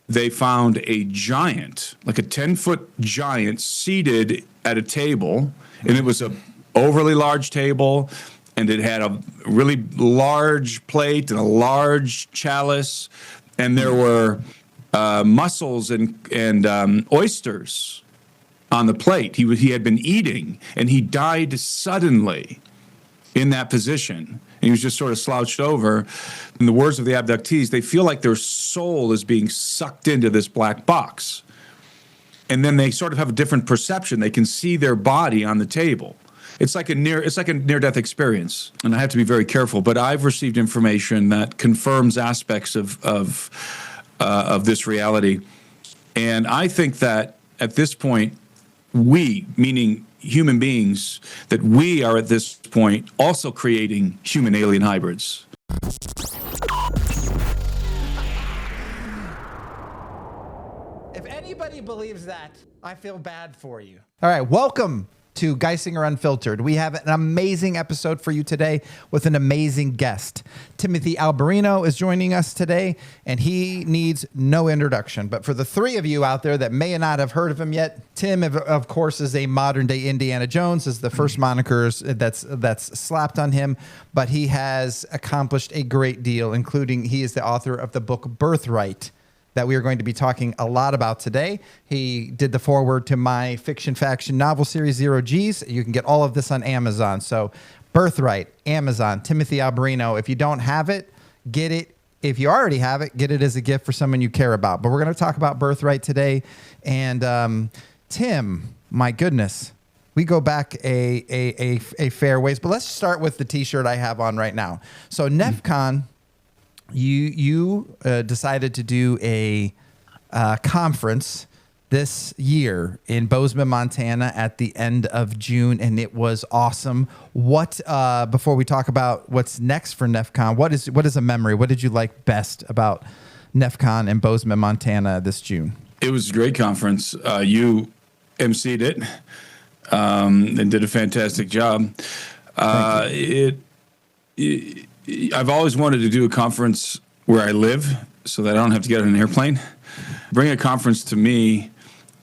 they found a giant, like a 10-foot giant, seated at a table, and it was a overly large table, and it had a really large plate and a large chalice, and there were mussels and oysters on the plate. He had been eating, and he died suddenly in that position. And he was just sort of slouched over. In the words of the abductees, they feel like their soul is being sucked into this black box. And then they sort of have a different perception. They can see their body on the table. It's like a near-death experience, and I have to be very careful. But I've received information that confirms aspects of this reality, and I think that at this point, we, meaning human beings, that we are at this point also creating human-alien hybrids. If anybody believes that, I feel bad for you. All right, welcome to Geisinger Unfiltered. We have an amazing episode for you today with an amazing guest. Timothy Alberino is joining us today, and he needs no introduction. But for the three of you out there that may not have heard of him yet, Tim, of course, is a modern-day Indiana Jones, is the first moniker that's slapped on him. But he has accomplished a great deal, including he is the author of the book Birthright, that we are going to be talking a lot about today. He did the foreword to my fiction faction novel series, Zero G's. You can get all of this on Amazon. So Birthright, Amazon, Timothy Alberino. If you don't have it, get it. If you already have it, get it as a gift for someone you care about. But we're going to talk about Birthright today. And Tim, my goodness, we go back a fair ways. But let's start with the T-shirt I have on right now. So NEFCON, you decided to do a conference this year in Bozeman, Montana at the end of June, and it was awesome. What before we talk about what's next for NEFCON, what is a memory? What did you like best about NEFCON in Bozeman, Montana this June? It was a great conference. You emceed it and did a fantastic job. I've always wanted to do a conference where I live so that I don't have to get on an airplane. Bring a conference to me,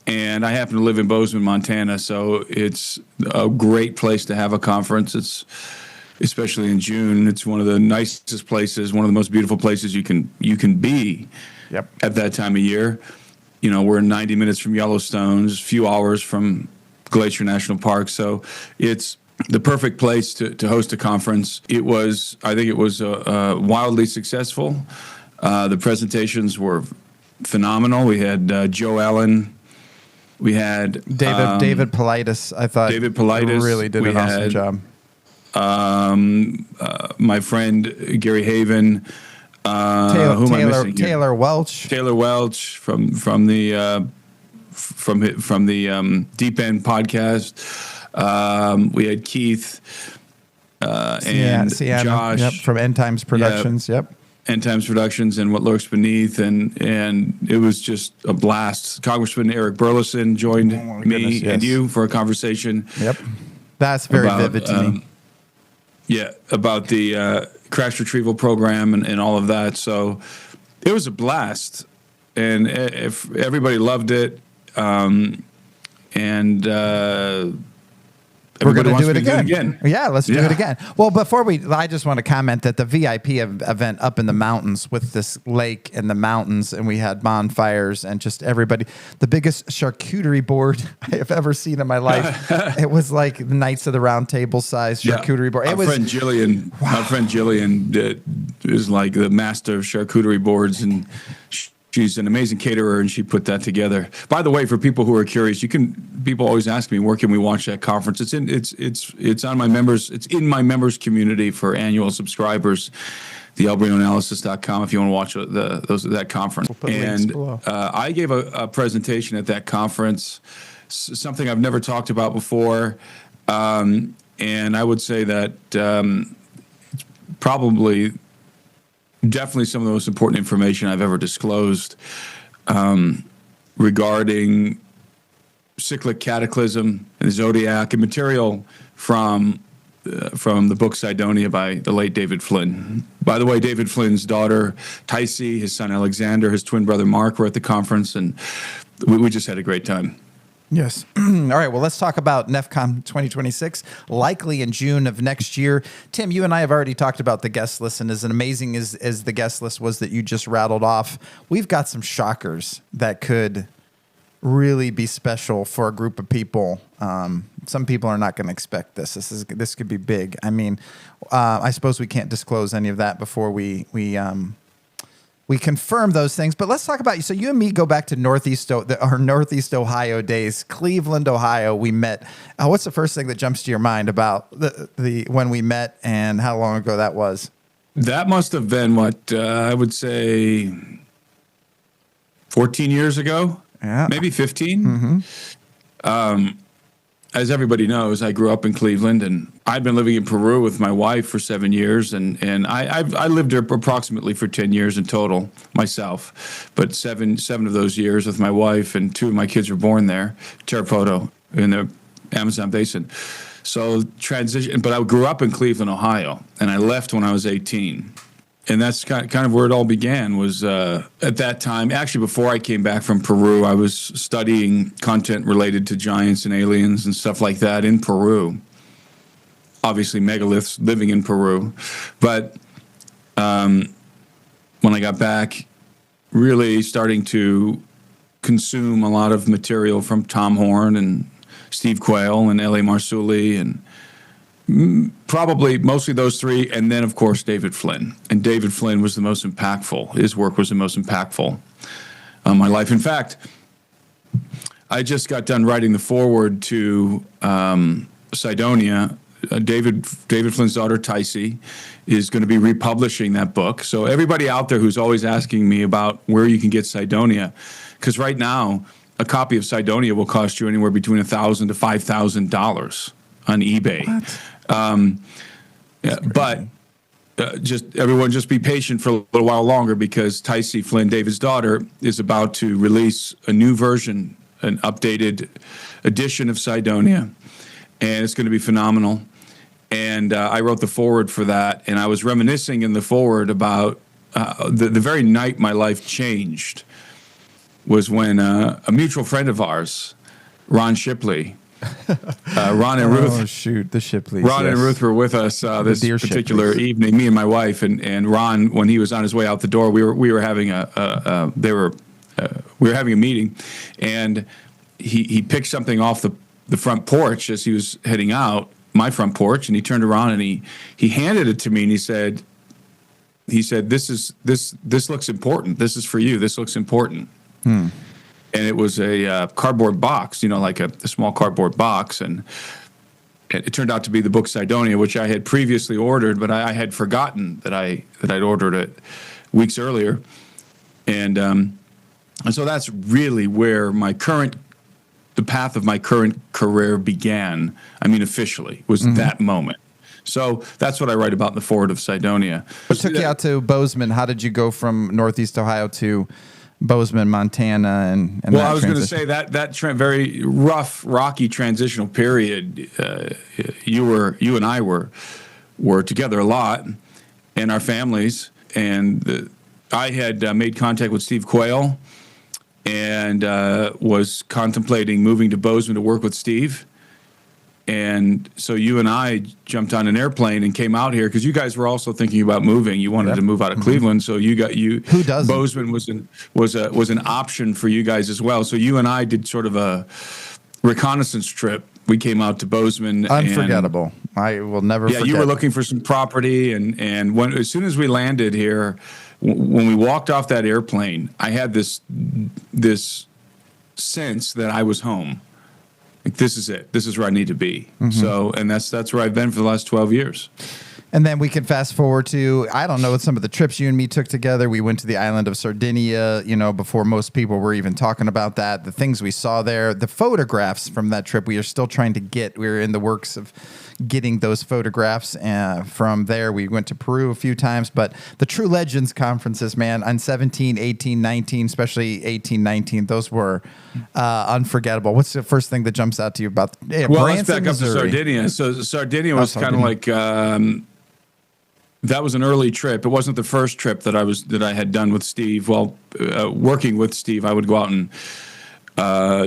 and I happen to live in Bozeman, Montana, so it's a great place to have a conference. It's especially in June. It's one of the nicest places, one of the most beautiful places you can be at that time of year. You know, we're 90 minutes from Yellowstone, just a few hours from Glacier National Park, so it's the perfect place to host a conference. I think it was wildly successful. The presentations were phenomenal. We had Joe Allen. We had David Paulides. I thought David Paulides really did an awesome job. My friend Gary Haven. Taylor Welch. Taylor Welch from the Deep End podcast. We had Keith and Josh from End Times Productions. End Times Productions and What Lurks Beneath, and it was just a blast. Congressman Eric Burleson joined and you for a conversation. That's very vivid to me. About the crash retrieval program and all of that. So it was a blast, and if everybody loved it, we're going to do it again. Yeah, let's do it again. Well, I just want to comment that the VIP event up in the mountains with this lake and the mountains, and we had bonfires and just everybody, the biggest charcuterie board I have ever seen in my life. It was like the Knights of the Round Table size charcuterie board. My friend Jillian is like the master of charcuterie boards, and she's an amazing caterer, and she put that together. By the way, for people who are curious, people always ask me, where can we watch that conference? It's on my members. It's in my members community for annual subscribers, the alberinoanalysis.com, if you want to watch that conference. I gave a presentation at that conference, something I've never talked about before, and I would say that it's probably definitely some of the most important information I've ever disclosed regarding cyclic cataclysm and the zodiac, and material from from the book Sardinia by the late David Flynn. By the way, David Flynn's daughter, Ticey, his son Alexander, his twin brother Mark were at the conference, and we just had a great time. Yes. All right. Well, let's talk about NEFCON 2026, likely in June of next year. Tim, you and I have already talked about the guest list, and as amazing as the guest list was that you just rattled off, we've got some shockers that could really be special for a group of people. Some people are not going to expect this. This could be big. I mean, I suppose we can't disclose any of that before we confirm those things, but let's talk about you. So you and me go back to Northeast Ohio days, Cleveland, Ohio. We met. What's the first thing that jumps to your mind about the when we met and how long ago that was? That must have been what I would say 14 years ago, maybe 15. Mm-hmm. As everybody knows, I grew up in Cleveland, and I've been living in Peru with my wife for 7 years, and I lived there approximately for 10 years in total myself, but seven of those years with my wife, and 2 of my kids were born there, Terapoto, in the Amazon basin. So transition, but I grew up in Cleveland, Ohio, and I left when I was 18. And that's kind of where it all began, was at that time. Actually, before I came back from Peru, I was studying content related to giants and aliens and stuff like that in Peru. Obviously, megaliths, living in Peru. But when I got back, really starting to consume a lot of material from Tom Horn and Steve Quayle and L.A. Marzulli and probably mostly those 3, and then, of course, David Flynn. And David Flynn was the most impactful. His work was the most impactful on my life. In fact, I just got done writing the foreword to Sardinia. David Flynn's daughter, Ticey, is going to be republishing that book. So everybody out there who's always asking me about where you can get Sardinia, because right now, a copy of Sardinia will cost you anywhere between $1,000 to $5,000 on eBay. What? But everyone just be patient for a little while longer, because Ticey Flynn, David's daughter, is about to release a new version, an updated edition of Sardinia, and it's going to be phenomenal. And I wrote the foreword for that, and I was reminiscing in the foreword about the very night my life changed was when a mutual friend of ours, Ron Shipley, Ron and Ruth. Oh shoot, the Shipleys. Ron and Ruth were with us this particular Shipleys. evening. Me and my wife, and Ron, when he was on his way out the door, we were having we were having a meeting, and he picked something off the front porch as he was heading out, my front porch, and he turned around and he handed it to me, and he said, this looks important. This is for you. This looks important. And it was a cardboard box, like a small cardboard box. And it turned out to be the book Sardinia, which I had previously ordered, but I had forgotten that I'd ordered it weeks earlier. And so that's really where the path of my current career began. I mean, officially, was that moment. So that's what I write about in the foreword of Sardinia. What took you out to Bozeman? How did you go from Northeast Ohio to Bozeman, Montana, and well, I was going to say that very rough, rocky transitional period. You and I were together a lot, and our families. And I had made contact with Steve Quayle, and was contemplating moving to Bozeman to work with Steve. And so you and I jumped on an airplane and came out here because you guys were also thinking about moving. You wanted to move out of Cleveland, so who doesn't? Bozeman was an option for you guys as well. So you and I did sort of a reconnaissance trip. We came out to Bozeman. Unforgettable. I will never forget. Yeah, you were looking for some property, and as soon as we landed here, when we walked off that airplane, I had this sense that I was home. Like, this is it. This is where I need to be. So, and that's where I've been for the last 12 years. And then we can fast forward to, I don't know, some of the trips you and me took together. We went to the island of Sardinia, before most people were even talking about that. The things we saw there, the photographs from that trip, we are still trying to get. We're in the works of getting those photographs from there. We went to Peru a few times, but the True Legends conferences, man, on 17, 18, 19, especially 18, 19, those were unforgettable. What's the first thing that jumps out to you about Well, let's Branson, back up to Missouri? Sardinia. So Sardinia was kind of like that was an early trip. It wasn't the first trip that I had done with Steve. Well, working with Steve, I would go out and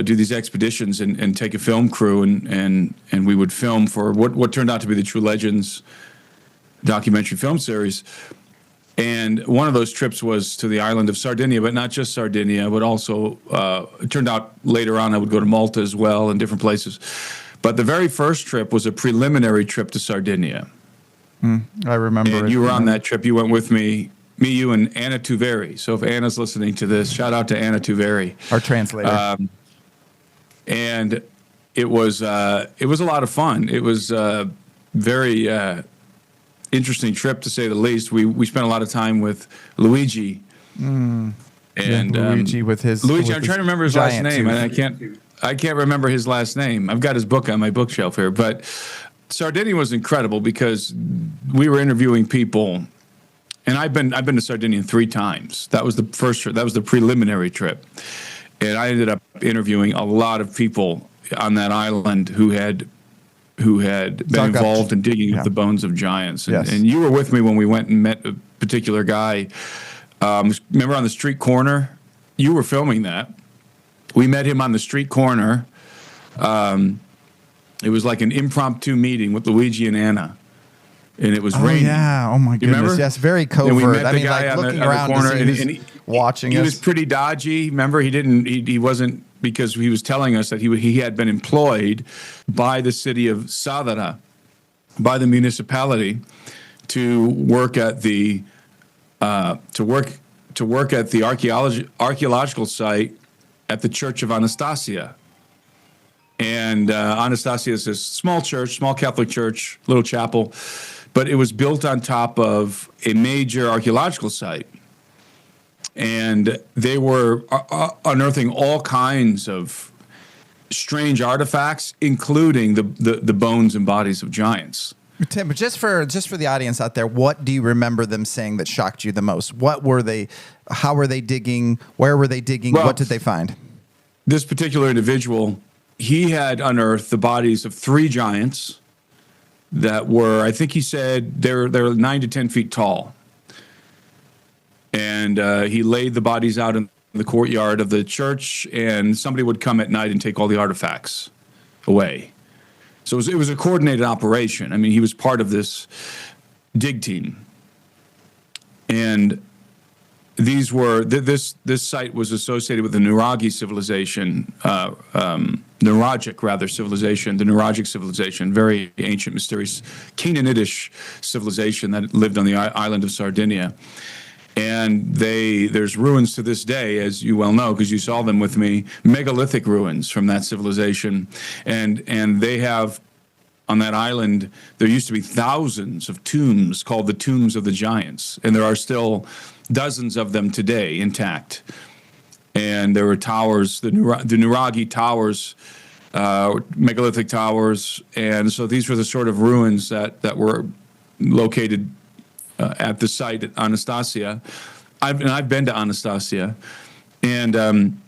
do these expeditions and take a film crew and we would film for what turned out to be the True Legends documentary film series. And one of those trips was to the island of Sardinia, but not just Sardinia, but also it turned out later on I would go to Malta as well and different places. But the very first trip was a preliminary trip to Sardinia. I remember. And you were on that trip. You went with me, you, and Anna Tuveri. So if Anna's listening to this, shout out to Anna Tuveri, our translator. And it was a lot of fun. It was a very interesting trip, to say the least. We spent a lot of time with Luigi. And Luigi with his Luigi. with I'm his trying to remember his last giant name, tooth. and I can't remember his last name. I've got his book on my bookshelf here, but Sardinia was incredible because we were interviewing people, and I've been to Sardinia 3 times. That was the first trip. That was the preliminary trip, and I ended up interviewing a lot of people on that island who had been involved in digging up the bones of giants. And you were with me when we went and met a particular guy. Remember on the street corner? You were filming that. We met him on the street corner. It was like an impromptu meeting with Luigi and Anna, and it was raining. Yeah, oh my goodness, remember? Yes, very covert. And we met I the mean, guy like on looking the around corner, to see who's watching he us. was pretty dodgy. Remember, he wasn't, because he was telling us that he had been employed by the city of Sadara, by the municipality, to work at the archaeological site at the Church of Anastasia. And Anastasia is this small church, small Catholic church, little chapel, but it was built on top of a major archaeological site. And they were unearthing all kinds of strange artifacts, including the bones and bodies of giants. Tim, just for the audience out there, what do you remember them saying that shocked you the most? What were they? How were they digging? Where were they digging? Well, what did they find? This particular individual, he had unearthed the bodies of 3 giants that were, I think he said, they're 9 to 10 feet tall. And he laid the bodies out in the courtyard of the church, and somebody would come at night and take all the artifacts away. So it was a coordinated operation. I mean, he was part of this dig team. And these were, this site was associated with the Nuragi civilization, Nuragic civilization, the Nuragic civilization, very ancient, mysterious, Canaanitish civilization that lived on the island of Sardinia. And there's ruins to this day, as you well know, because you saw them with me, megalithic ruins from that civilization. And they have, on that island, there used to be thousands of tombs called the Tombs of the Giants. And there are still dozens of them today intact. And there were towers, the Nuragi towers, megalithic towers. And so these were the sort of ruins that were located at the site at Anastasia. I've been to Anastasia, and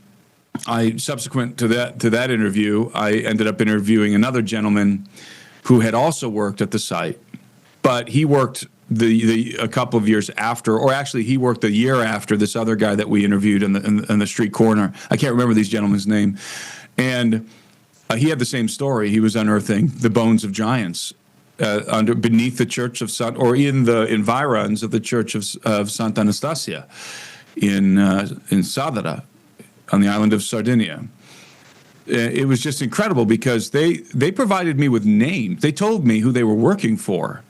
I subsequent to that interview, I ended up interviewing another gentleman who had also worked at the site, but he worked a couple of years after, or actually he worked a year after this other guy that we interviewed in the street corner. I can't remember these gentlemen's name, and he had the same story. He was unearthing the bones of giants beneath the church of or in the environs of the church of Santa Anastasia in Sadara on the island of Sardinia. It was just incredible because they provided me with names. They told me who they were working for.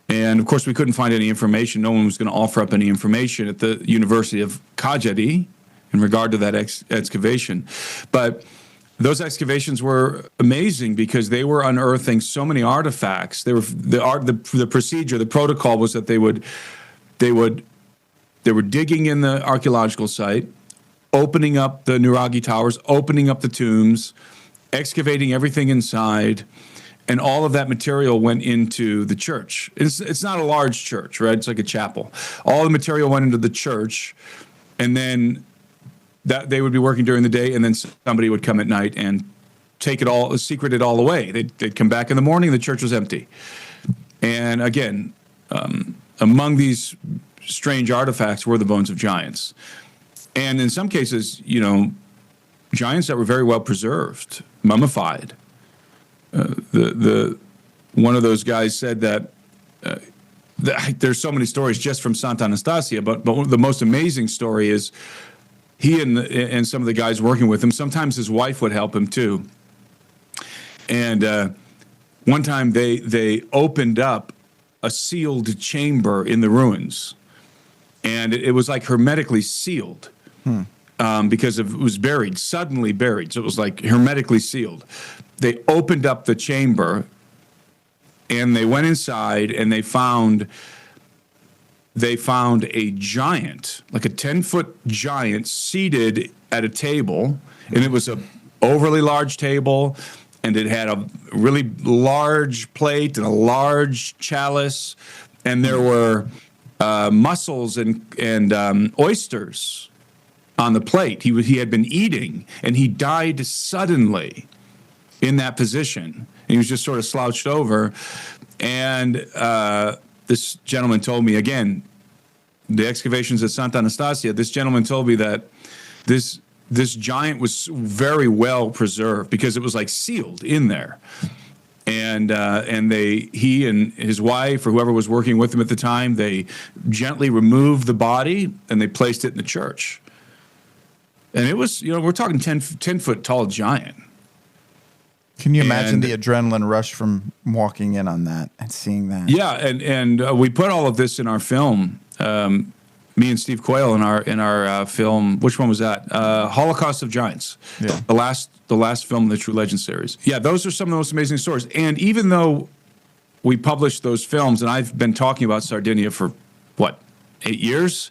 And of course, we couldn't find any information. No one was going to offer up any information at the University of Cagliari in regard to that excavation. But those excavations were amazing because they were unearthing so many artifacts. They were the procedure, the protocol was that they were digging in the archaeological site, opening up the Nuragi towers, opening up the tombs, excavating everything inside, and all of that material went into the church. It's not a large church, right? It's like a chapel. All the material went into the church, and then that they would be working during the day, and then somebody would come at night and take it all, secret it all away. They'd come back in the morning, the church was empty. And again, among these strange artifacts were the bones of giants. And in some cases, giants that were very well preserved, mummified. One of those guys said that there's so many stories just from Santa Anastasia, but the most amazing story is he and some of the guys working with him, sometimes his wife would help him too. And one time they opened up a sealed chamber in the ruins, and it was like hermetically sealed because it was suddenly buried. So it was like hermetically sealed. They opened up the chamber, and they went inside, and they found a giant, like a 10-foot giant, seated at a table, and it was a overly large table, and it had a really large plate and a large chalice, and there were mussels and oysters on the plate. He had been eating, and he died suddenly in that position. And he was just sort of slouched over, and this gentleman told me, again, the excavations at Santa Anastasia, this gentleman told me that this giant was very well preserved because it was like sealed in there. And he and his wife, or whoever was working with him at the time, they gently removed the body and they placed it in the church. And it was, we're talking 10-foot tall giant. Can you imagine the adrenaline rush from walking in on that and seeing that? Yeah, and we put all of this in our film. Me and Steve Quayle in our film. Which one was that? Holocaust of Giants. Yeah, the last film in the True Legend series. Yeah, those are some of the most amazing stories. And even though we published those films, and I've been talking about Sardinia for 8 years.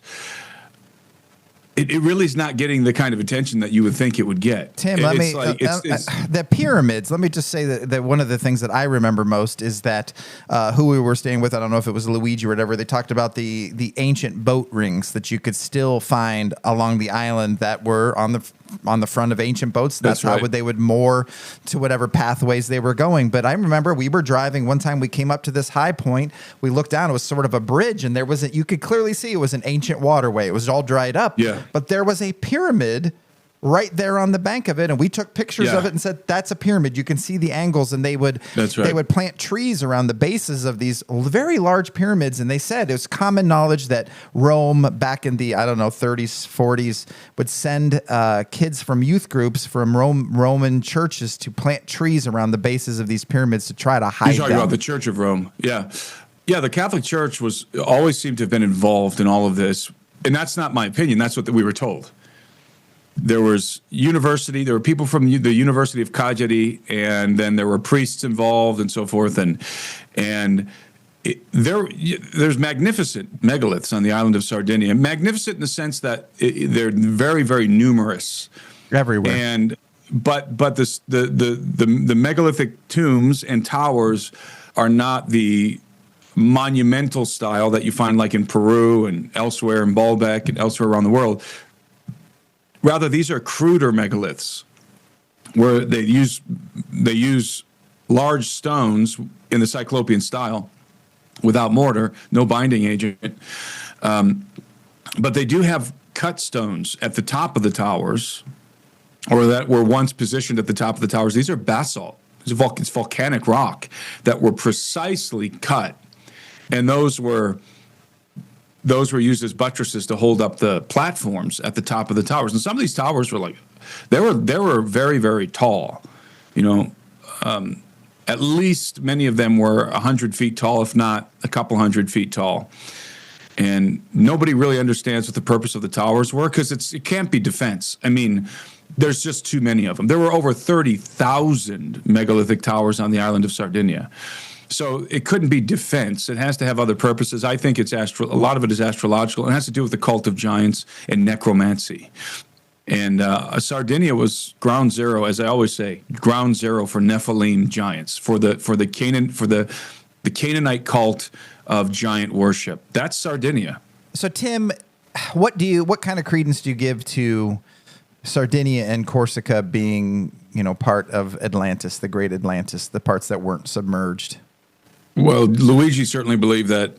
It really is not getting the kind of attention that you would think it would get. Tim, the pyramids, let me just say that one of the things that I remember most is that who we were staying with, I don't know if it was Luigi or whatever, they talked about the ancient boat rings that you could still find along the island that were on the front of ancient boats. That's right. How they would moor to whatever pathways they were going. But I remember we were driving one time, we came up to this high point, we looked down, it was sort of a bridge, and you could clearly see it was an ancient waterway. It was all dried up. Yeah. But there was a pyramid right there on the bank of it, and we took pictures of it and said, that's a pyramid. You can see the angles, and they would plant trees around the bases of these very large pyramids, and they said it was common knowledge that Rome back in the 30s, 40s would send kids from youth groups from Roman churches to plant trees around the bases of these pyramids to try to hide them. You're talking about the Church of Rome. Yeah, the Catholic Church always seemed to have been involved in all of this, and that's not my opinion. That's what we were told. There were people from the University of Cagliari, and then there were priests involved and so forth. There's magnificent megaliths on the island of Sardinia. Magnificent in the sense that they're very, very numerous. Everywhere. But the megalithic tombs and towers are not the monumental style that you find like in Peru and elsewhere in Baalbek and elsewhere around the world. Rather, these are cruder megaliths, where they use large stones in the Cyclopean style, without mortar, no binding agent. But they do have cut stones at the top of the towers, or that were once positioned at the top of the towers. These are basalt. It's volcanic rock that were precisely cut, and those were used as buttresses to hold up the platforms at the top of the towers. And some of these towers were they were very, very tall. At least many of them were 100 feet tall, if not a couple hundred feet tall. And nobody really understands what the purpose of the towers were because it can't be defense. I mean, there's just too many of them. There were over 30,000 megalithic towers on the island of Sardinia. So it couldn't be defense. It has to have other purposes. I think a lot of it is astrological. And it has to do with the cult of giants and necromancy. And Sardinia was ground zero, as I always say, ground zero for Nephilim giants, for the Canaanite cult of giant worship. That's Sardinia. So Tim, what kind of credence do you give to Sardinia and Corsica being, part of Atlantis, the great Atlantis, the parts that weren't submerged? Well, Luigi certainly believed that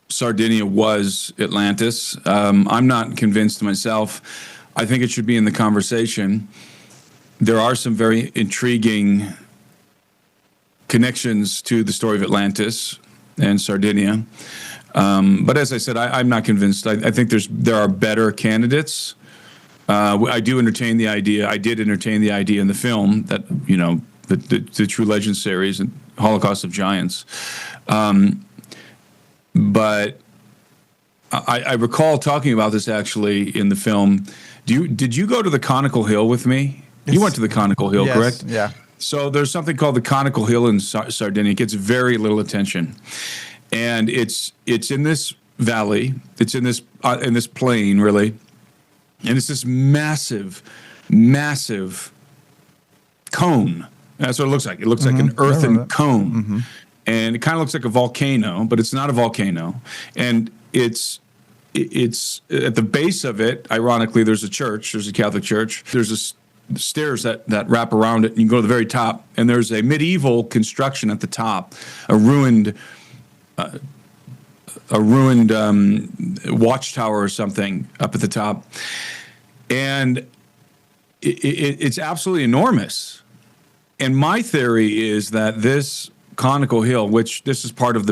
Sardinia was Atlantis. I'm not convinced myself. I think it should be in the conversation. There are some very intriguing connections to the story of Atlantis and Sardinia. But as I said, I'm not convinced. I think there are better candidates. I do entertain the idea. I did entertain the idea in the film that, the True Legend series and Holocaust of Giants. But I recall talking about this actually in the film. Did you go to the Conical Hill with me? You went to the Conical Hill, yes, correct? Yeah. So there's something called the Conical Hill in Sardinia. It gets very little attention, and it's in this valley. It's in this plain, really, and it's this massive cone. That's what it looks like. It looks like an earthen cone, and it kind of looks like a volcano, but it's not a volcano. And it's at the base of it. Ironically, there's a church. There's a Catholic church. There's stairs that wrap around it, and you can go to the very top, and there's a medieval construction at the top, a ruined watchtower or something up at the top, and it's absolutely enormous. And my theory is that this Conical Hill, which this is part of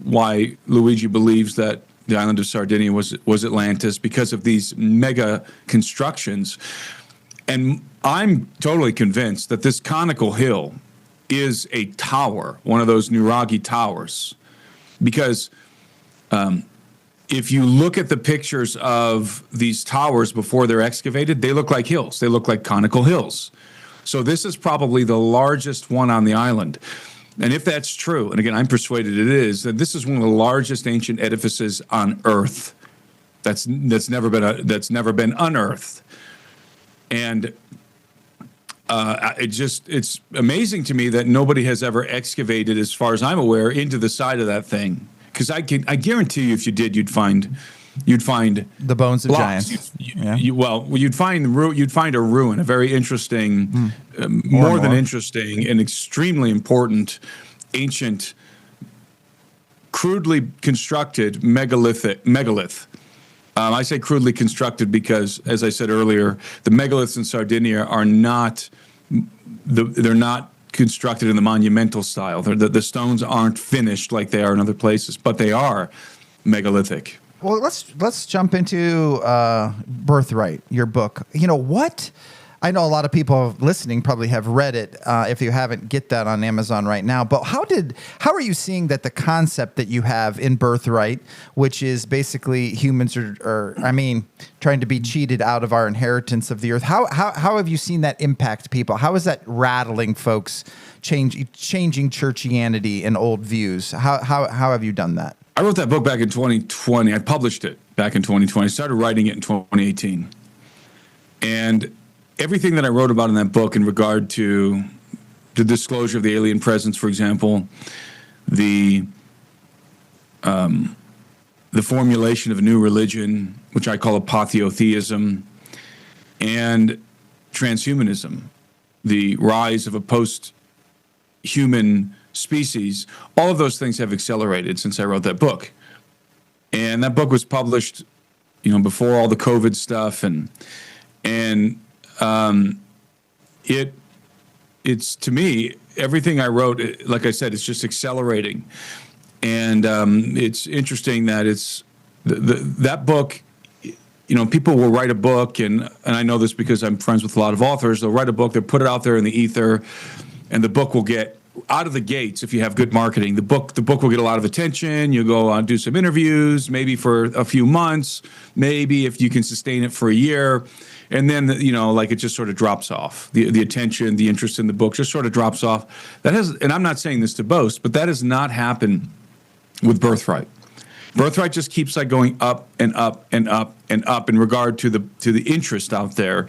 why Luigi believes that the island of Sardinia was Atlantis, because of these mega constructions. And I'm totally convinced that this Conical Hill is a tower, one of those Nuraghi towers. Because if you look at the pictures of these towers before they're excavated, they look like hills. They look like conical hills. So this is probably the largest one on the island. And if that's true, and again, I'm persuaded it is, that this is one of the largest ancient edifices on Earth that's never been unearthed. And it's amazing to me that nobody has ever excavated, as far as I'm aware, into the side of that thing. Because I guarantee you, if you did, you'd find the bones of blocks. giants. You'd find a ruin, a very interesting, more than interesting, and extremely important, ancient, crudely constructed megalith. I say crudely constructed because, as I said earlier, the megaliths in Sardinia are not constructed in the monumental style. The stones aren't finished like they are in other places, but they are megalithic. Well, let's jump into Birthright, your book. You know what? I know a lot of people listening probably have read it. If you haven't, get that on Amazon right now. But how are you seeing that the concept that you have in Birthright, which is basically humans are trying to be cheated out of our inheritance of the earth? How have you seen that impact people? How is that rattling folks, changing churchianity and old views? How have you done that? I wrote that book back in 2020. I published it back in 2020. I started writing it in 2018. And everything that I wrote about in that book in regard to the disclosure of the alien presence, for example, the formulation of a new religion, which I call apotheotheism, and transhumanism, the rise of a post-human species, all of those things have accelerated since I wrote that book. And that book was published, before all the COVID stuff, and it's to me, everything I wrote, like I said, it's just accelerating. And it's interesting that it's that book, people will write a book, and I know this because I'm friends with a lot of authors. They'll write a book, they'll put it out there in the ether, and the book will get out of the gates, if you have good marketing, the book will get a lot of attention. You go on, do some interviews, maybe for a few months, maybe if you can sustain it for a year. And then, like it just sort of drops off. The attention, the interest in the book just sort of drops off. And I'm not saying this to boast, but that has not happened with Birthright. Birthright just keeps like going up and up and up and up in regard to the interest out there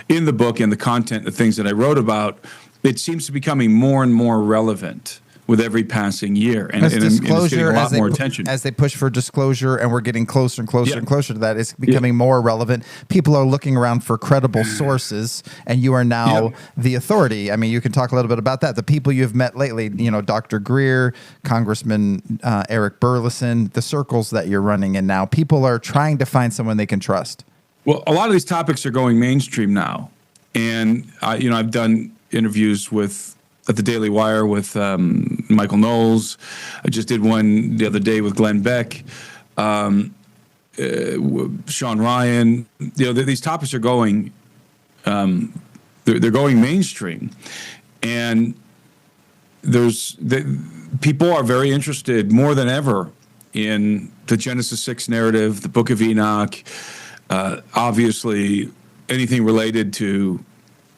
in the book and the content, the things that I wrote about. It seems to be becoming more and more relevant with every passing year, and it's getting a lot more attention as they push for disclosure, and we're getting closer and closer and closer to that. It's becoming more relevant. People are looking around for credible sources, and you are now the authority. I mean, you can talk a little bit about that. The people you've met lately, Dr. Greer, Congressman Eric Burleson, the circles that you're running in now. People are trying to find someone they can trust. Well, a lot of these topics are going mainstream now, and I've done interviews at the Daily Wire with Michael Knowles. I just did one the other day with Glenn Beck, Sean Ryan. These topics are going, they're going mainstream, and people are very interested more than ever in the Genesis 6 narrative, the Book of Enoch, obviously anything related to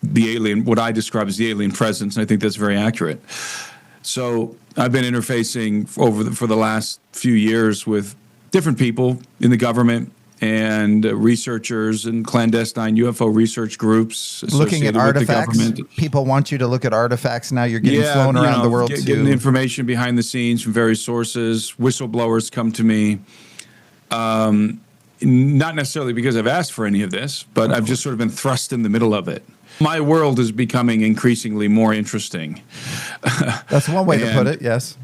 the alien, what I describe as the alien presence, and I think that's very accurate. So I've been interfacing for the last few years with different people in the government and researchers and clandestine UFO research groups looking at artifacts. People want you to look at artifacts now. You're getting flown around the world getting information behind the scenes from various sources. Whistleblowers come to me. Not necessarily because I've asked for any of this, but I've just sort of been thrust in the middle of it. My world is becoming increasingly more interesting. That's one way to put it, yes.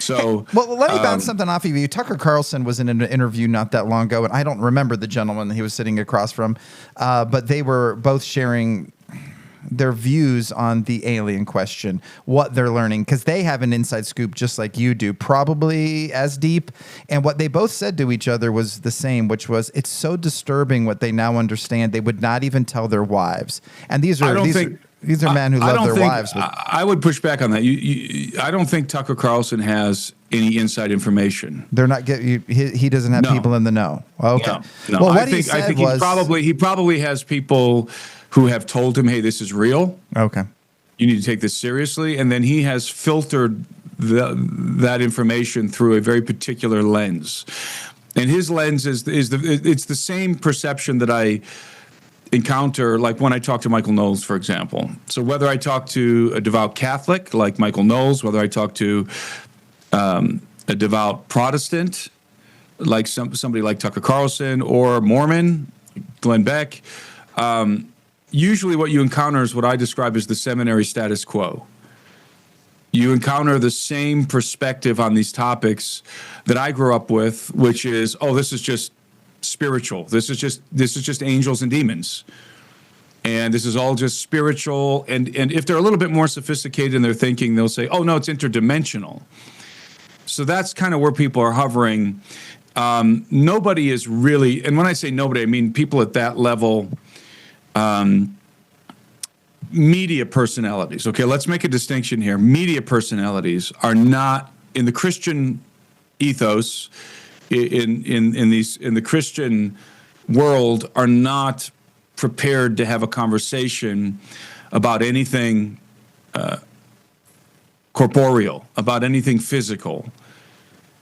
So, well, let me bounce something off of you. Tucker Carlson was in an interview not that long ago, and I don't remember the gentleman he was sitting across from, but they were both sharing their views on the alien question, what they're learning, because they have an inside scoop just like you do, probably as deep. And what they both said to each other was the same, which was, it's so disturbing what they now understand. They would not even tell their wives. And these are men who love their wives. I would push back on that. I don't think Tucker Carlson has any inside information. They're not he doesn't have people in the know. Okay. No. Well, I think he probably has people who have told him, hey, this is real. Okay. You need to take this seriously. And then he has filtered that information through a very particular lens. And his lens it's the same perception that I encounter, like when I talk to Michael Knowles, for example. So whether I talk to a devout Catholic like Michael Knowles, whether I talk to a devout Protestant like somebody like Tucker Carlson, or Mormon, Glenn Beck, usually what you encounter is what I describe as the seminary status quo. You encounter the same perspective on these topics that I grew up with, which is, this is just spiritual. This is just angels and demons. And this is all just spiritual. And if they're a little bit more sophisticated in their thinking, they'll say, oh, no, it's interdimensional. So that's kind of where people are hovering. Nobody is really, and when I say nobody, I mean people at that level, media personalities. Okay, let's make a distinction here. Media personalities are not in the Christian ethos, in the Christian world, are not prepared to have a conversation about anything corporeal, about anything physical.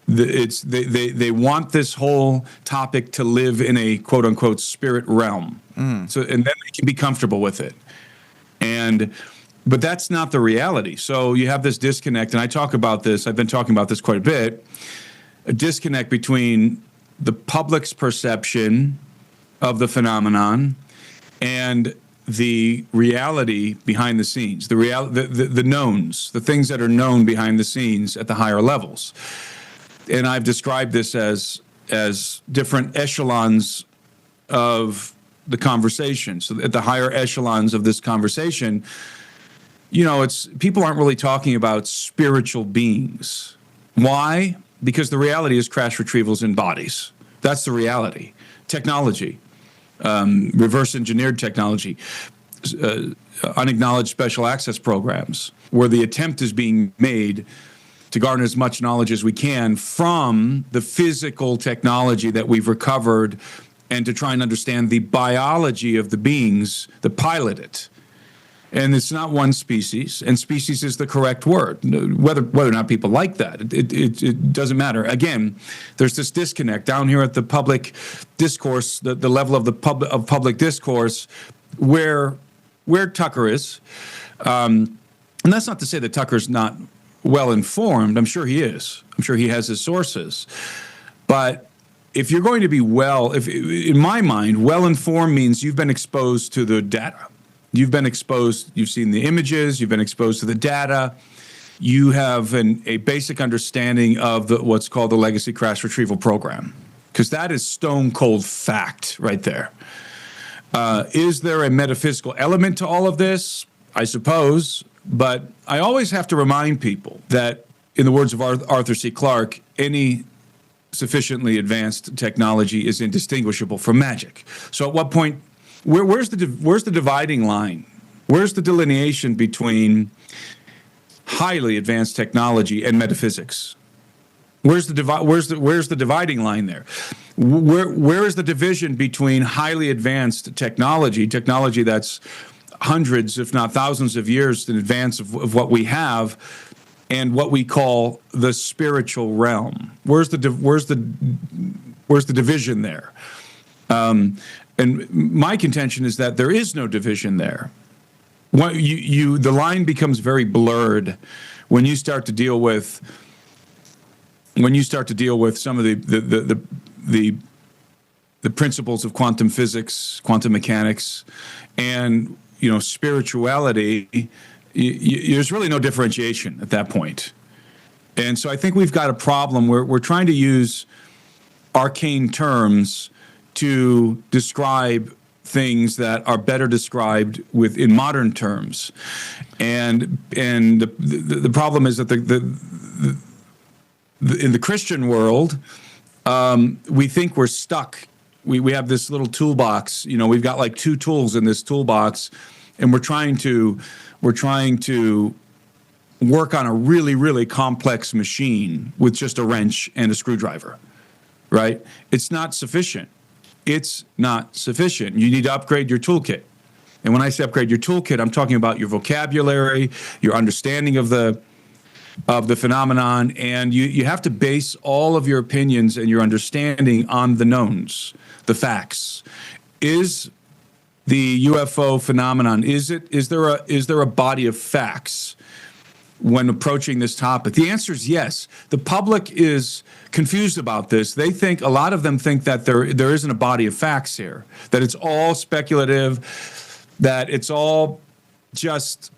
They want this whole topic to live in a quote unquote spirit realm. So, and then they can be comfortable with it. But that's not the reality. So you have this disconnect, and I talk about this. I've been talking about this quite a bit. A disconnect between the public's perception of the phenomenon and the reality behind the scenes, the knowns, the things that are known behind the scenes at the higher levels. And I've described this as different echelons of the conversation. So at the higher echelons of this conversation, it's people aren't really talking about spiritual beings. Why? Because the reality is crash retrievals in bodies. That's the reality. Technology, reverse engineered technology. unacknowledged special access programs, where the attempt is being made to garner as much knowledge as we can from the physical technology that we've recovered and to try and understand the biology of the beings that pilot it. And it's not one species, and species is the correct word. Whether or not people like that, it doesn't matter. Again, there's this disconnect down here at the public discourse, the level of public discourse, where Tucker is. And that's not to say that Tucker's not well informed. I'm sure he is. I'm sure he has his sources. But if you're going to be in my mind, well informed means you've been exposed to the data. You've been exposed, you've seen the images, you've been exposed to the data. You have a basic understanding of what's called the Legacy Crash Retrieval Program, because that is stone cold fact right there. Is there a metaphysical element to all of this? I suppose, but I always have to remind people that, in the words of Arthur C. Clarke, any sufficiently advanced technology is indistinguishable from magic. So at what point, where's the dividing line? Where's the delineation between highly advanced technology and metaphysics? Where's the dividing line there? Where is the division between highly advanced technology that's hundreds, if not thousands of years in advance of what we have, and what we call the spiritual realm? Where's the division there? And my contention is that there is no division there. The line becomes very blurred when you start to deal with some of the principles of quantum physics, quantum mechanics, and spirituality. There's really no differentiation at that point. And so I think we've got a problem where we're trying to use arcane terms to describe things that are better described in modern terms. And the problem is that in the Christian world, we think we're stuck. We have this little toolbox. We've got like two tools in this toolbox, and we're trying to work on a really, really complex machine with just a wrench and a screwdriver, right? It's not sufficient. It's not sufficient. You need to upgrade your toolkit. And when I say upgrade your toolkit, I'm talking about your vocabulary, your understanding of the phenomenon, and you have to base all of your opinions and your understanding on the knowns, the facts. Is the UFO phenomenon, is there a body of facts when approaching this topic? The answer is yes. The public is confused about this. A lot of them think that there isn't a body of facts here, that it's all speculative, that it's all just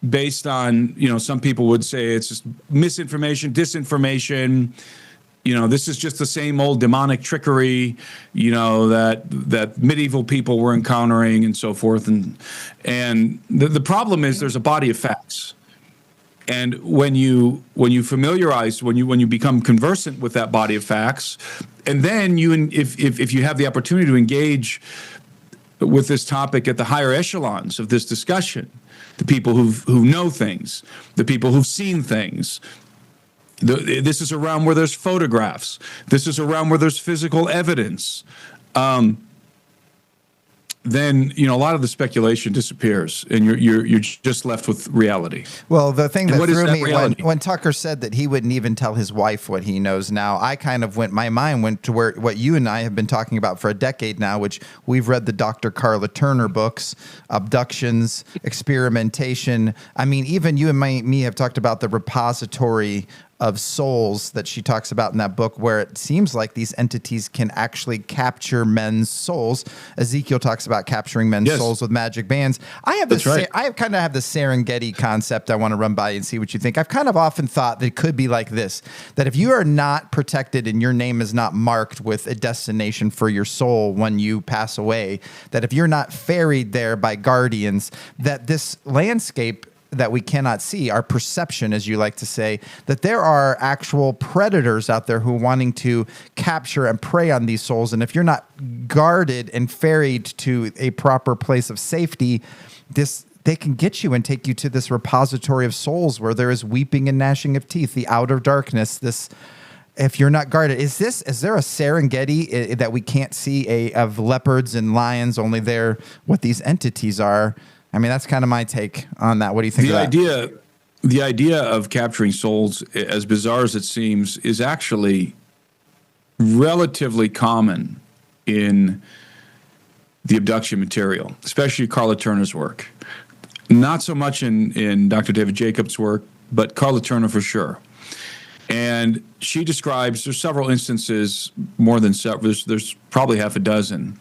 based on, some people would say it's just misinformation, disinformation. This is just the same old demonic trickery, that medieval people were encountering and so forth. And the problem is there's a body of facts. And when you become conversant with that body of facts, and then if you have the opportunity to engage with this topic at the higher echelons of this discussion, the people who know things, the people who've seen things. This is a realm where there's photographs. This is a realm where there's physical evidence. Then a lot of the speculation disappears, and you're just left with reality. Well, the thing that threw me when Tucker said that he wouldn't even tell his wife what he knows now, my mind went to where what you and I have been talking about for a decade now, which we've read the Dr. Carla Turner books, abductions, experimentation. I mean, even you and me have talked about the repository of souls that she talks about in that book, where it seems like these entities can actually capture men's souls. Ezekiel talks about capturing men's souls with magic bands. I have this. Right. I kind of have the Serengeti concept I want to run by and see what you think. I've kind of often thought that it could be like this, that if you are not protected and your name is not marked with a destination for your soul when you pass away, that if you're not ferried there by guardians, that this landscape that we cannot see, our perception, as you like to say, that there are actual predators out there who are wanting to capture and prey on these souls. And if you're not guarded and ferried to a proper place of safety, they can get you and take you to this repository of souls where there is weeping and gnashing of teeth, the outer darkness. If you're not guarded, is there a Serengeti that we can't see of leopards and lions? Only there, what these entities are. I mean, that's kind of my take on that. What do you think of that? The idea of capturing souls, as bizarre as it seems, is actually relatively common in the abduction material, especially Carla Turner's work. Not so much in Dr. David Jacobs' work, but Carla Turner for sure. And she describes, there's several instances, more than several, there's probably half a dozen,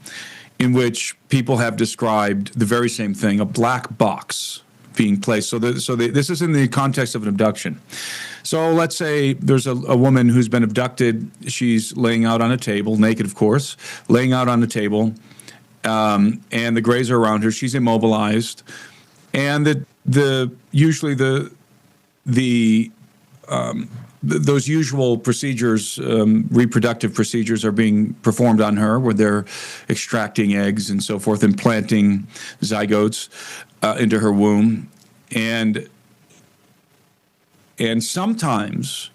in which people have described the very same thing, a black box being placed. This is in the context of an abduction. So let's say there's a woman who's been abducted. She's laying out on a table, naked of course, laying out on a table, and the grays are around her. She's immobilized. And those usual procedures, reproductive procedures, are being performed on her, where they're extracting eggs and so forth, implanting zygotes into her womb, and sometimes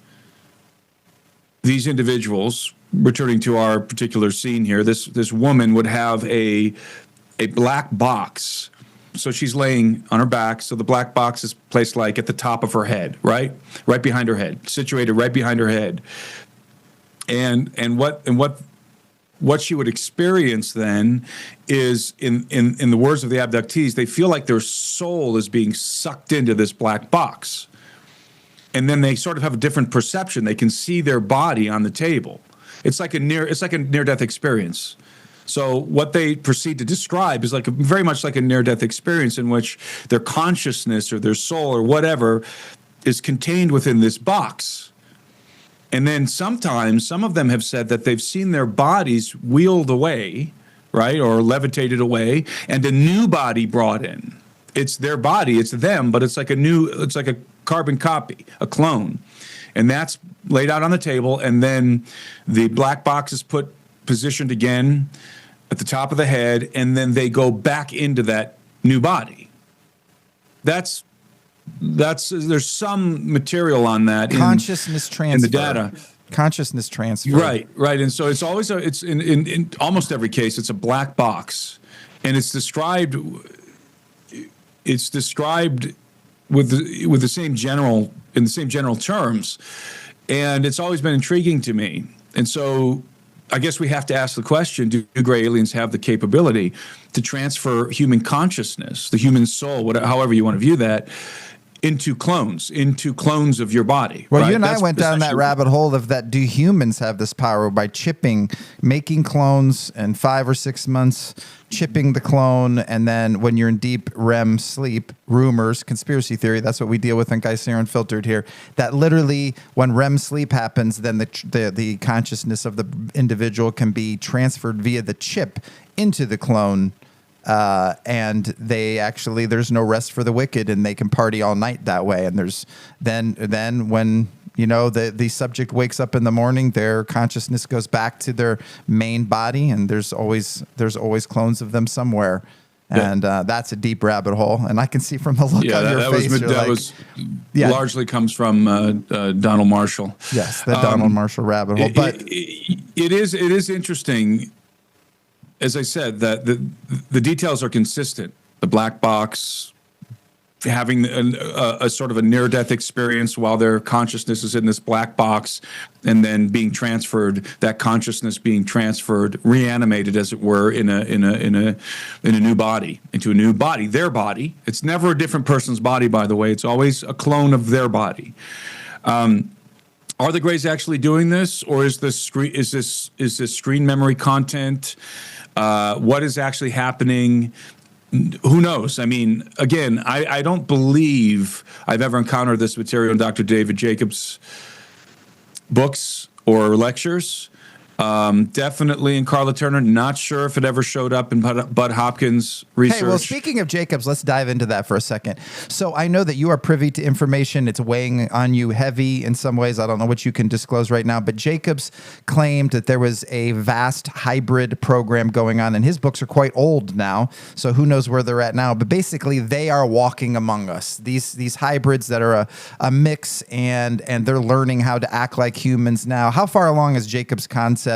these individuals, returning to our particular scene here, this woman would have a black box. So she's laying on her back. So the black box is placed like at the top of her head, right behind her head, situated right behind her head. And what she would experience then is, in the words of the abductees, they feel like their soul is being sucked into this black box, and then they sort of have a different perception. They can see their body on the table. It's like a near-death experience. So what they proceed to describe is very much like a near-death experience, in which their consciousness or their soul or whatever is contained within this box. And then sometimes some of them have said that they've seen their bodies wheeled away, right, or levitated away, and a new body brought in. It's their body, it's them, but it's like a carbon copy, a clone. And that's laid out on the table, and then the black box is positioned again at the top of the head, and then they go back into that new body. There's some material on that Consciousness transfer. In the data. Consciousness transfer. Right. And so it's always it's in almost every case, it's a black box, and it's described with the same general terms, and it's always been intriguing to me. And so I guess we have to ask the question, do gray aliens have the capability to transfer human consciousness, the human soul, however you want to view that, into clones of your body? Well, right? you and I went down that rabbit hole of that. Do humans have this power by making clones in 5 or 6 months, chipping the clone, and then when you're in deep REM sleep, rumors, conspiracy theory, that's what we deal with on Geisinger Unfiltered here, that literally when REM sleep happens, then the consciousness of the individual can be transferred via the chip into the clone. And there's no rest for the wicked, and they can party all night that way. And there's then when the subject wakes up in the morning, their consciousness goes back to their main body, and there's always clones of them somewhere. Yeah. And that's a deep rabbit hole. And I can see from the look on your face, largely comes from Donald Marshall. Yes, the Donald Marshall rabbit hole. But it is interesting. As I said, that the details are consistent. The black box, having a sort of a near-death experience while their consciousness is in this black box, and then being transferred, that consciousness being transferred, reanimated, as it were, in a new body, into a new body, their body. It's never a different person's body, by the way. It's always a clone of their body. Are the Greys actually doing this, or is this screen memory content? What is actually happening? Who knows? I mean, again, I don't believe I've ever encountered this material in Dr. David Jacobs' books or lectures. Definitely in Carla Turner. Not sure if it ever showed up in Bud Hopkins' research. Hey, well, speaking of Jacobs, let's dive into that for a second. So I know that you are privy to information. It's weighing on you heavy in some ways. I don't know what you can disclose right now, but Jacobs claimed that there was a vast hybrid program going on, and his books are quite old now, so who knows where they're at now. But basically, they are walking among us. These hybrids that are a mix, and they're learning how to act like humans now. How far along is Jacobs' concepts?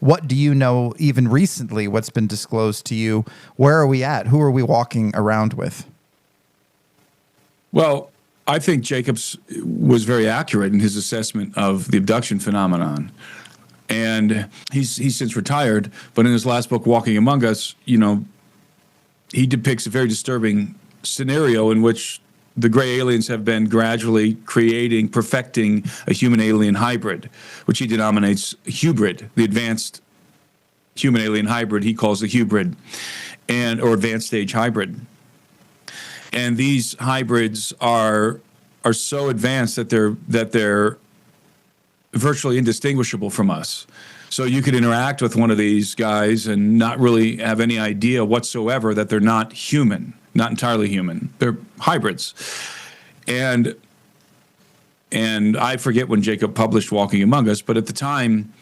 What do you know even recently, what's been disclosed to you? Where are we at? Who are we walking around with? Well, I think Jacobs was very accurate in his assessment of the abduction phenomenon. And he's since retired, but in his last book, Walking Among Us, he depicts a very disturbing scenario in which the gray aliens have been gradually perfecting a human-alien hybrid, which he denominates hubrid, the advanced human-alien hybrid he calls the hubrid, or advanced stage hybrid. And these hybrids are so advanced that they're virtually indistinguishable from us. So you could interact with one of these guys and not really have any idea whatsoever that they're not human. Not entirely human. They're hybrids. And I forget when Jacob published Walking Among Us, but at the time,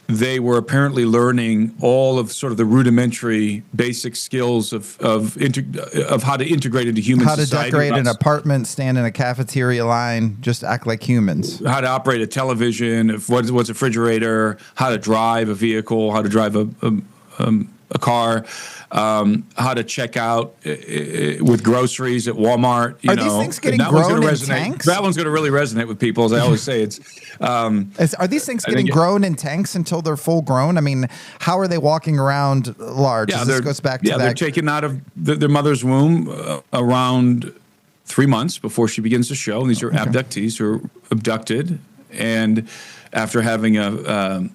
they were apparently learning all of sort of the rudimentary basic skills of how to integrate into human society. How to decorate an apartment, stand in a cafeteria line, just act like humans. How to operate a television, what's a refrigerator, how to drive a vehicle, how to drive a car, how to check out with groceries at Walmart. Are these things getting grown in tanks? That one's going to really resonate with people, as I always say. Are these things getting grown in tanks until they're full grown? I mean, how are they walking around large? Yeah, this goes back to that. They're taken out of their mother's womb around 3 months before she begins to show. And these are abductees who are abducted, and after having a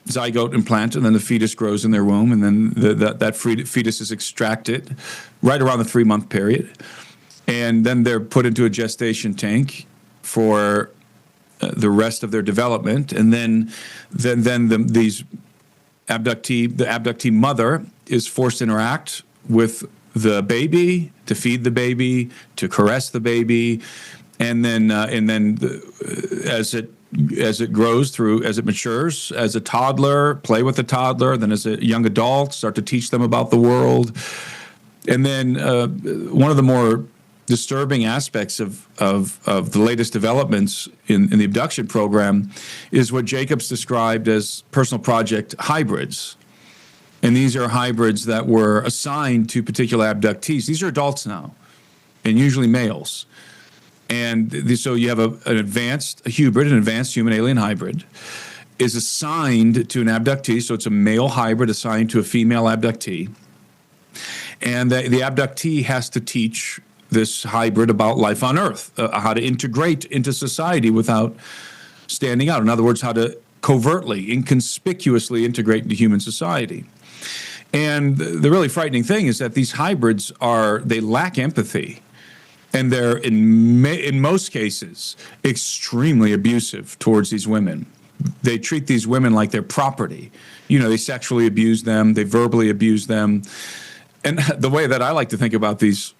zygote implant, and then the fetus grows in their womb, and then that fetus is extracted right around the 3-month period, and then they're put into a gestation tank for the rest of their development, and then the abductee mother is forced to interact with the baby, to feed the baby, to caress the baby, and then as it grows through, as it matures, as a toddler, play with the toddler, then as a young adult, start to teach them about the world. And then one of the more disturbing aspects of the latest developments in the abduction program is what Jacobs described as personal project hybrids. And these are hybrids that were assigned to particular abductees. These are adults now, and usually males. And so you have an advanced human alien hybrid is assigned to an abductee. So it's a male hybrid assigned to a female abductee. And the abductee has to teach this hybrid about life on Earth, how to integrate into society without standing out. In other words, how to covertly, inconspicuously integrate into human society. And the really frightening thing is that these hybrids they lack empathy. And they're, in most cases, extremely abusive towards these women. They treat these women like they're property. They sexually abuse them. They verbally abuse them. And the way that I like to think about these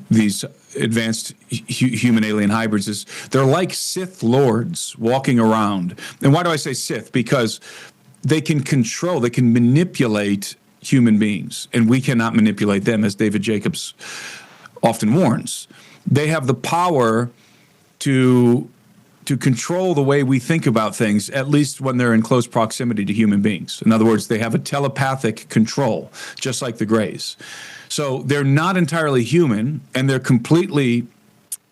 advanced human alien hybrids is they're like Sith lords walking around. And why do I say Sith? Because they can manipulate human beings, and we cannot manipulate them, as David Jacobs often warns. They have the power to control the way we think about things, at least when they're in close proximity to human beings. In other words, they have a telepathic control, just like the Greys. So they're not entirely human, and they're completely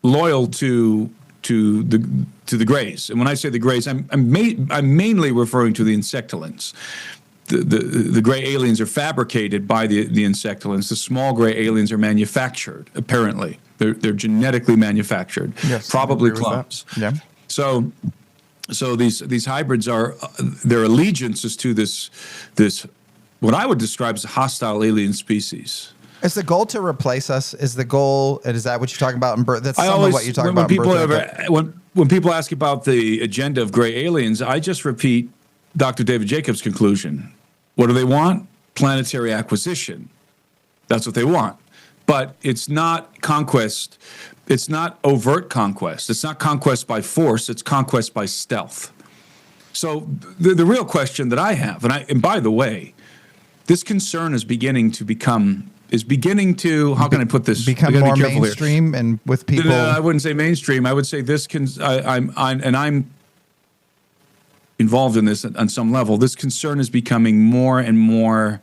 loyal to the Greys. And when I say the Greys, I'm mainly referring to the insectolins. The gray aliens are fabricated by the insectolins. The small gray aliens are manufactured, apparently. They're genetically manufactured, yes, probably clones. Yeah. So these hybrids their allegiance is to this what I would describe as a hostile alien species. Is the goal to replace us? Is the goal, and is that what you're talking about in Birth? That's some of what you talk about in Birthright. When people ask about the agenda of gray aliens, I just repeat Dr. David Jacobs' conclusion. What do they want? Planetary acquisition. That's what they want. But it's not conquest. It's not overt conquest. It's not conquest by force. It's conquest by stealth. So the real question that I have, and by the way, this concern is beginning to, how can I put this? Become more mainstream here. And with people. No, I wouldn't say mainstream. I would say this I'm involved in this on some level. This concern is becoming more and more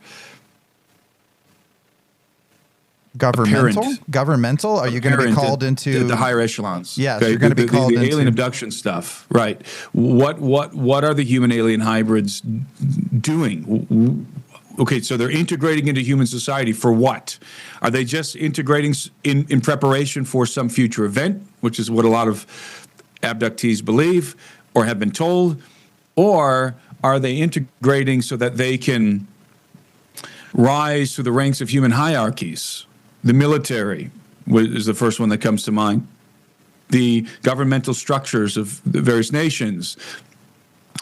governmental. Apparent. Governmental? Are you going to be called into the higher echelons? Yes, you're going to be called the into alien abduction stuff, right? What are the human alien hybrids doing? Okay, so they're integrating into human society for what? Are they just integrating in preparation for some future event, which is what a lot of abductees believe or have been told? Or are they integrating so that they can rise through the ranks of human hierarchies? The military is the first one that comes to mind. The governmental structures of the various nations.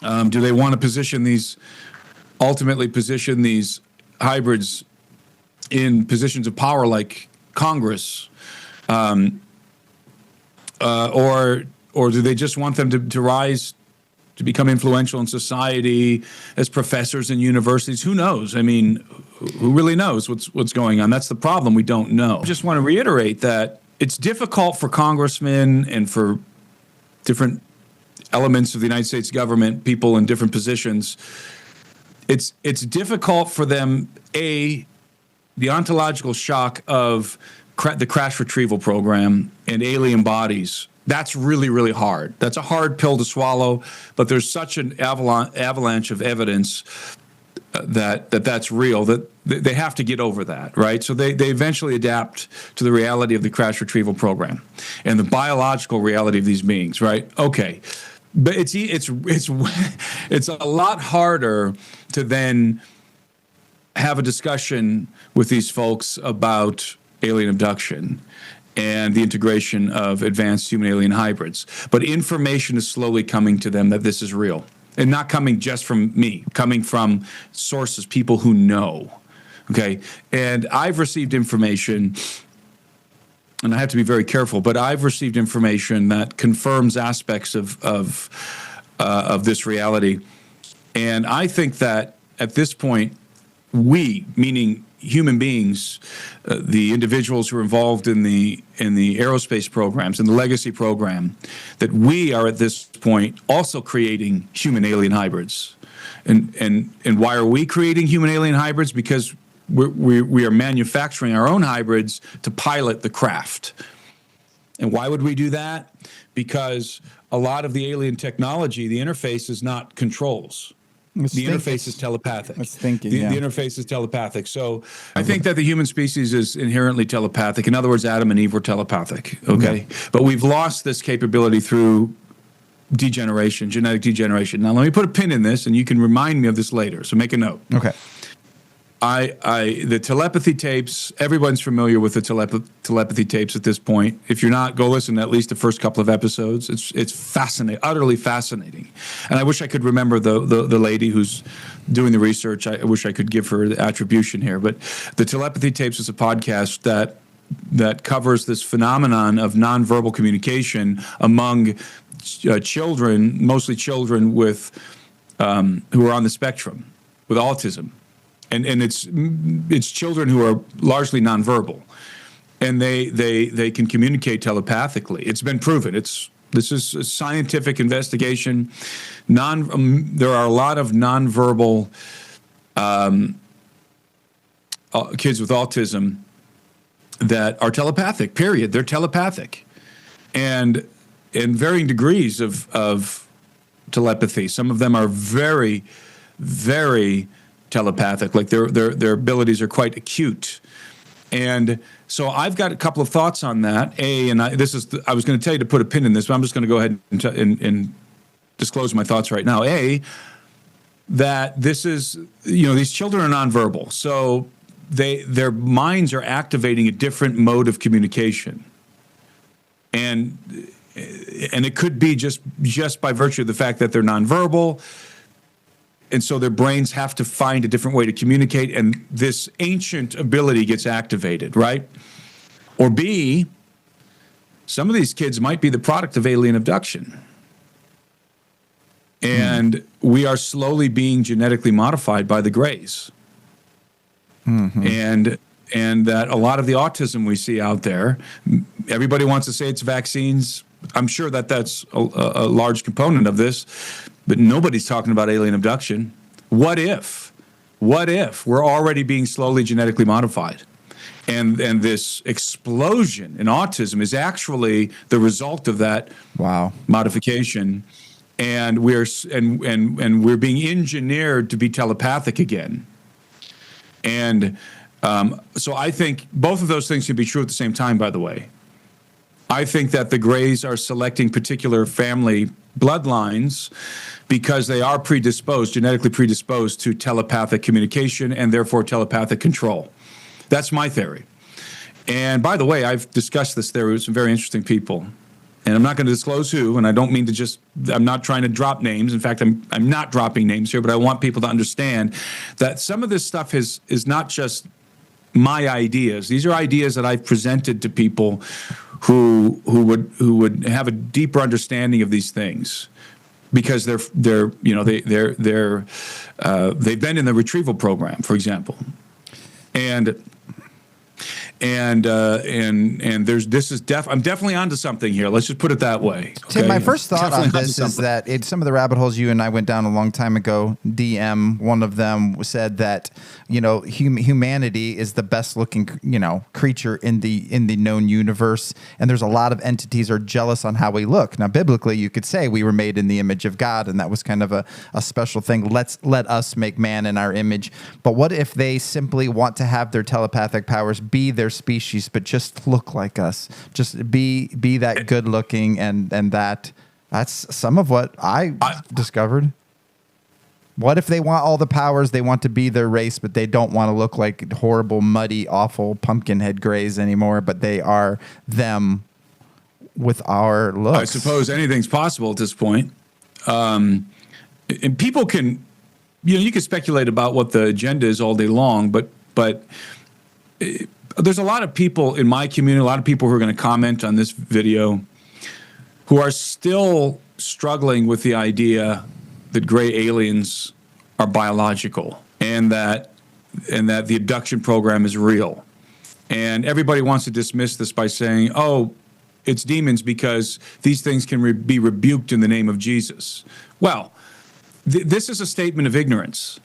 Do they want to ultimately position these hybrids in positions of power like Congress? Or do they just want them to rise to become influential in society as professors in universities? Who knows? I mean, who really knows what's going on? That's the problem. We don't know. I just want to reiterate that it's difficult for congressmen and for different elements of the United States government, people in different positions. It's difficult for them, the ontological shock of the crash retrieval program and alien bodies. That's really, really hard. That's a hard pill to swallow, but there's such an avalanche of evidence that's real that they have to get over that, right? So they eventually adapt to the reality of the crash retrieval program and the biological reality of these beings, right? Okay, but it's a lot harder to then have a discussion with these folks about alien abduction and the integration of advanced human alien hybrids. But information is slowly coming to them that this is real. And not coming just from me, coming from sources, people who know. Okay? And I've received information, and I have to be very careful, but I've received information that confirms aspects of this reality. And I think that at this point, we, meaning human beings, the individuals who are involved in the aerospace programs and the legacy program, that we are at this point also creating human alien hybrids. And why are we creating human alien hybrids? Because we are manufacturing our own hybrids to pilot the craft. And why would we do that? Because a lot of the alien technology, the interface is not controls. The interface is telepathic. It's thinking, the interface is telepathic. So I think that the human species is inherently telepathic. In other words, Adam and Eve were telepathic, okay? But we've lost this capability through degeneration, genetic degeneration. Now, let me put a pin in this, and you can remind me of this later, so make a note. Okay. The telepathy tapes, everyone's familiar with the telepathy tapes at this point. If you're not, go listen to at least the first couple of episodes. It's fascinating, utterly fascinating. And I wish I could remember the lady who's doing the research. I wish I could give her the attribution here. But the telepathy tapes is a podcast that covers this phenomenon of nonverbal communication among children, mostly children with who are on the spectrum with autism. And it's children who are largely nonverbal, and they can communicate telepathically. It's been proven. This is a scientific investigation. There are a lot of nonverbal kids with autism that are telepathic. Period. They're telepathic, and in varying degrees of telepathy. Some of them are very, very telepathic, like their abilities are quite acute. And so I've got a couple of thoughts on that. I was going to tell you to put a pin in this, but I'm just going to go ahead and disclose my thoughts right now. That this is, these children are nonverbal, so their minds are activating a different mode of communication. And it could be just by virtue of the fact that they're nonverbal. And so their brains have to find a different way to communicate, and this ancient ability gets activated, right? Or B, some of these kids might be the product of alien abduction. And we are slowly being genetically modified by the Greys. And that a lot of the autism we see out there, everybody wants to say it's vaccines. I'm sure that that's a large component of this, but nobody's talking about alien abduction. What if we're already being slowly genetically modified? And this explosion in autism is actually the result of that modification. And we're being engineered to be telepathic again. And so I think both of those things can be true at the same time, by the way. I think that the Greys are selecting particular family bloodlines because they are genetically predisposed to telepathic communication and therefore telepathic control. That's my theory. And by the way, I've discussed this theory with some very interesting people. And I'm not going to disclose who, and I don't mean to I'm not trying to drop names. In fact, I'm not dropping names here, but I want people to understand that some of this stuff is not just my ideas. These are ideas that I've presented to people who would have a deeper understanding of these things, because they've been in the retrieval program, for example, and I'm definitely onto something here. Let's just put it that way. Tim, okay? my first thought on this is that some of the rabbit holes you and I went down a long time ago, DM, one of them said that, humanity is the best looking, creature in the known universe. And there's a lot of entities are jealous on how we look. Now, biblically, you could say we were made in the image of God, and that was kind of a special thing. Let us make man in our image. But what if they simply want to have their telepathic powers be their species, but just look like us, just be that good looking, and that's some of what I discovered. What if they want all the powers, they want to be their race, but they don't want to look like horrible, muddy, awful pumpkinhead Greys anymore, but they are them with our looks? I suppose anything's possible at this point. And people can, you can speculate about what the agenda is all day long, but there's a lot of people in my community, a lot of people who are going to comment on this video who are still struggling with the idea that gray aliens are biological and that the abduction program is real. And everybody wants to dismiss this by saying, oh, it's demons because these things can be rebuked in the name of Jesus. Well, this is a statement of ignorance.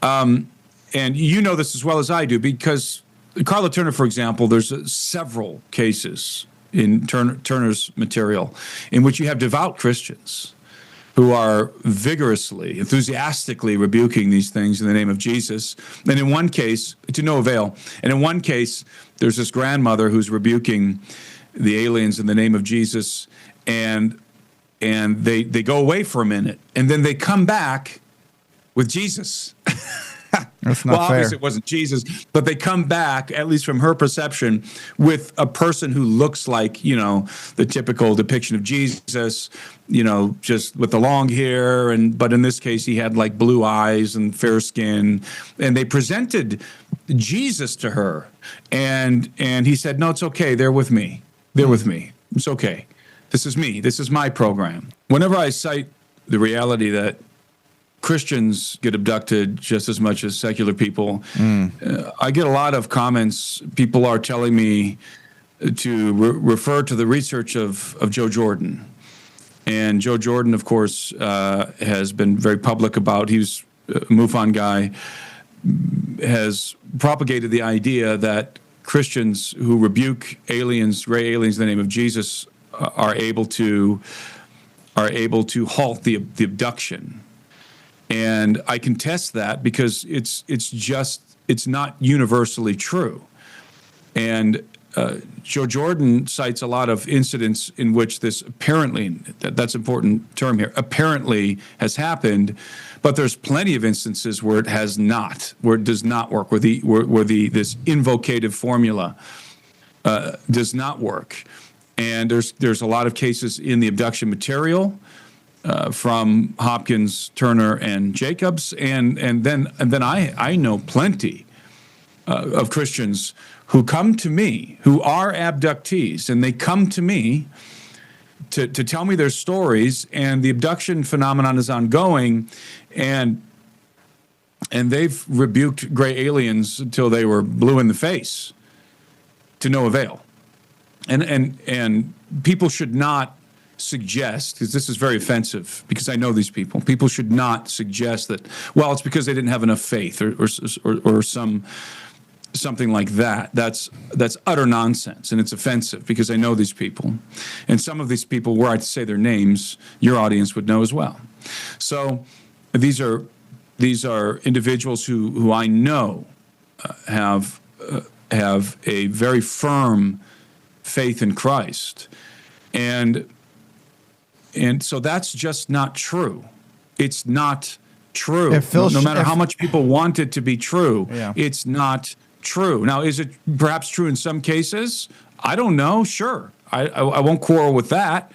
And you know this as well as I do, because Carla Turner, for example, there's several cases in Turner's material in which you have devout Christians who are vigorously, enthusiastically rebuking these things in the name of Jesus. And in one case, to no avail. And in one case, there's this grandmother who's rebuking the aliens in the name of Jesus, and they go away for a minute, and then they come back with Jesus. That's not fair. Obviously it wasn't Jesus, but they come back, at least from her perception, with a person who looks like, the typical depiction of Jesus, just with the long hair, but in this case he had like blue eyes and fair skin, and they presented Jesus to her, and he said, no, it's okay, they're with me. They're with me. It's okay. This is me. This is my program. Whenever I cite the reality that Christians get abducted just as much as secular people, I get a lot of comments. People are telling me to refer to the research of Joe Jordan. And Joe Jordan, of course, has been very public about, he's a MUFON guy, has propagated the idea that Christians who rebuke aliens, gray aliens in the name of Jesus, are able to halt the abduction. And I contest that because it's not universally true. And Joe Jordan cites a lot of incidents in which this apparently, that's an important term here, apparently has happened, but there's plenty of instances where it has not, where it does not work, where this invocative formula does not work. And there's a lot of cases in the abduction material from Hopkins, Turner, and Jacobs, and then I know plenty of Christians who come to me, who are abductees, and they come to me to tell me their stories, and the abduction phenomenon is ongoing, and they've rebuked gray aliens until they were blue in the face, to no avail. And people should not suggest, because this is very offensive, because I know these people should not suggest that, well, it's because they didn't have enough faith or something like that. That's utter nonsense, and it's offensive, because I know these people. And some of these people, were I to say their names, your audience would know as well. So these are individuals who I know have a very firm faith in Christ. And so that's just not true. It's not true. No matter how much people want it to be true, it's not true. Now, is it perhaps true in some cases? I don't know. Sure. I won't quarrel with that.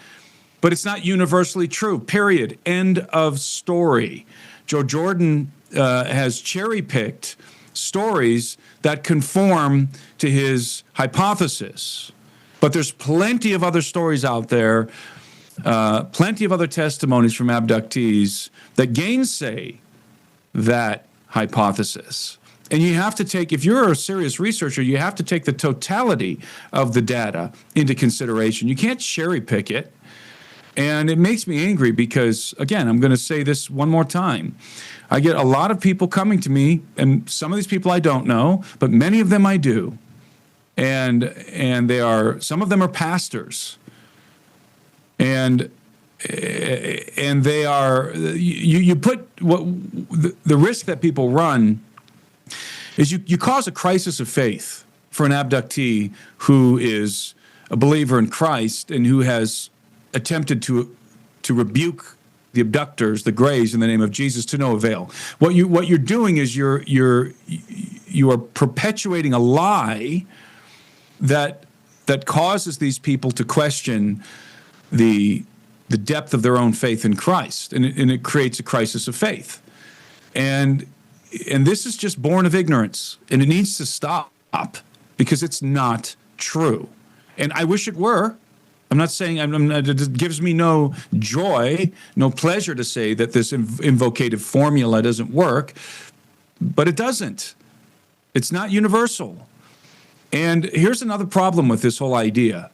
But it's not universally true, period. End of story. Joe Jordan has cherry-picked stories that conform to his hypothesis. But there's plenty of other stories out there, plenty of other testimonies from abductees that gainsay that hypothesis. And you have to take, if you're a serious researcher, you have to take the totality of the data into consideration. You can't cherry pick it. And it makes me angry because, again, I'm going to say this one more time. I get a lot of people coming to me, and some of these people I don't know, but many of them I do. And some of them are pastors. And they are, you put the risk that people run is you cause a crisis of faith for an abductee who is a believer in Christ and who has attempted to rebuke the abductors, the Greys, in the name of Jesus, to no avail. What you're doing is you are perpetuating a lie that causes these people to question the depth of their own faith in Christ, and it creates a crisis of faith. And this is just born of ignorance, and it needs to stop because it's not true. And I wish it were. I'm not saying, it gives me no joy, no pleasure to say that this invocative formula doesn't work, but it doesn't. It's not universal. And here's another problem with this whole idea,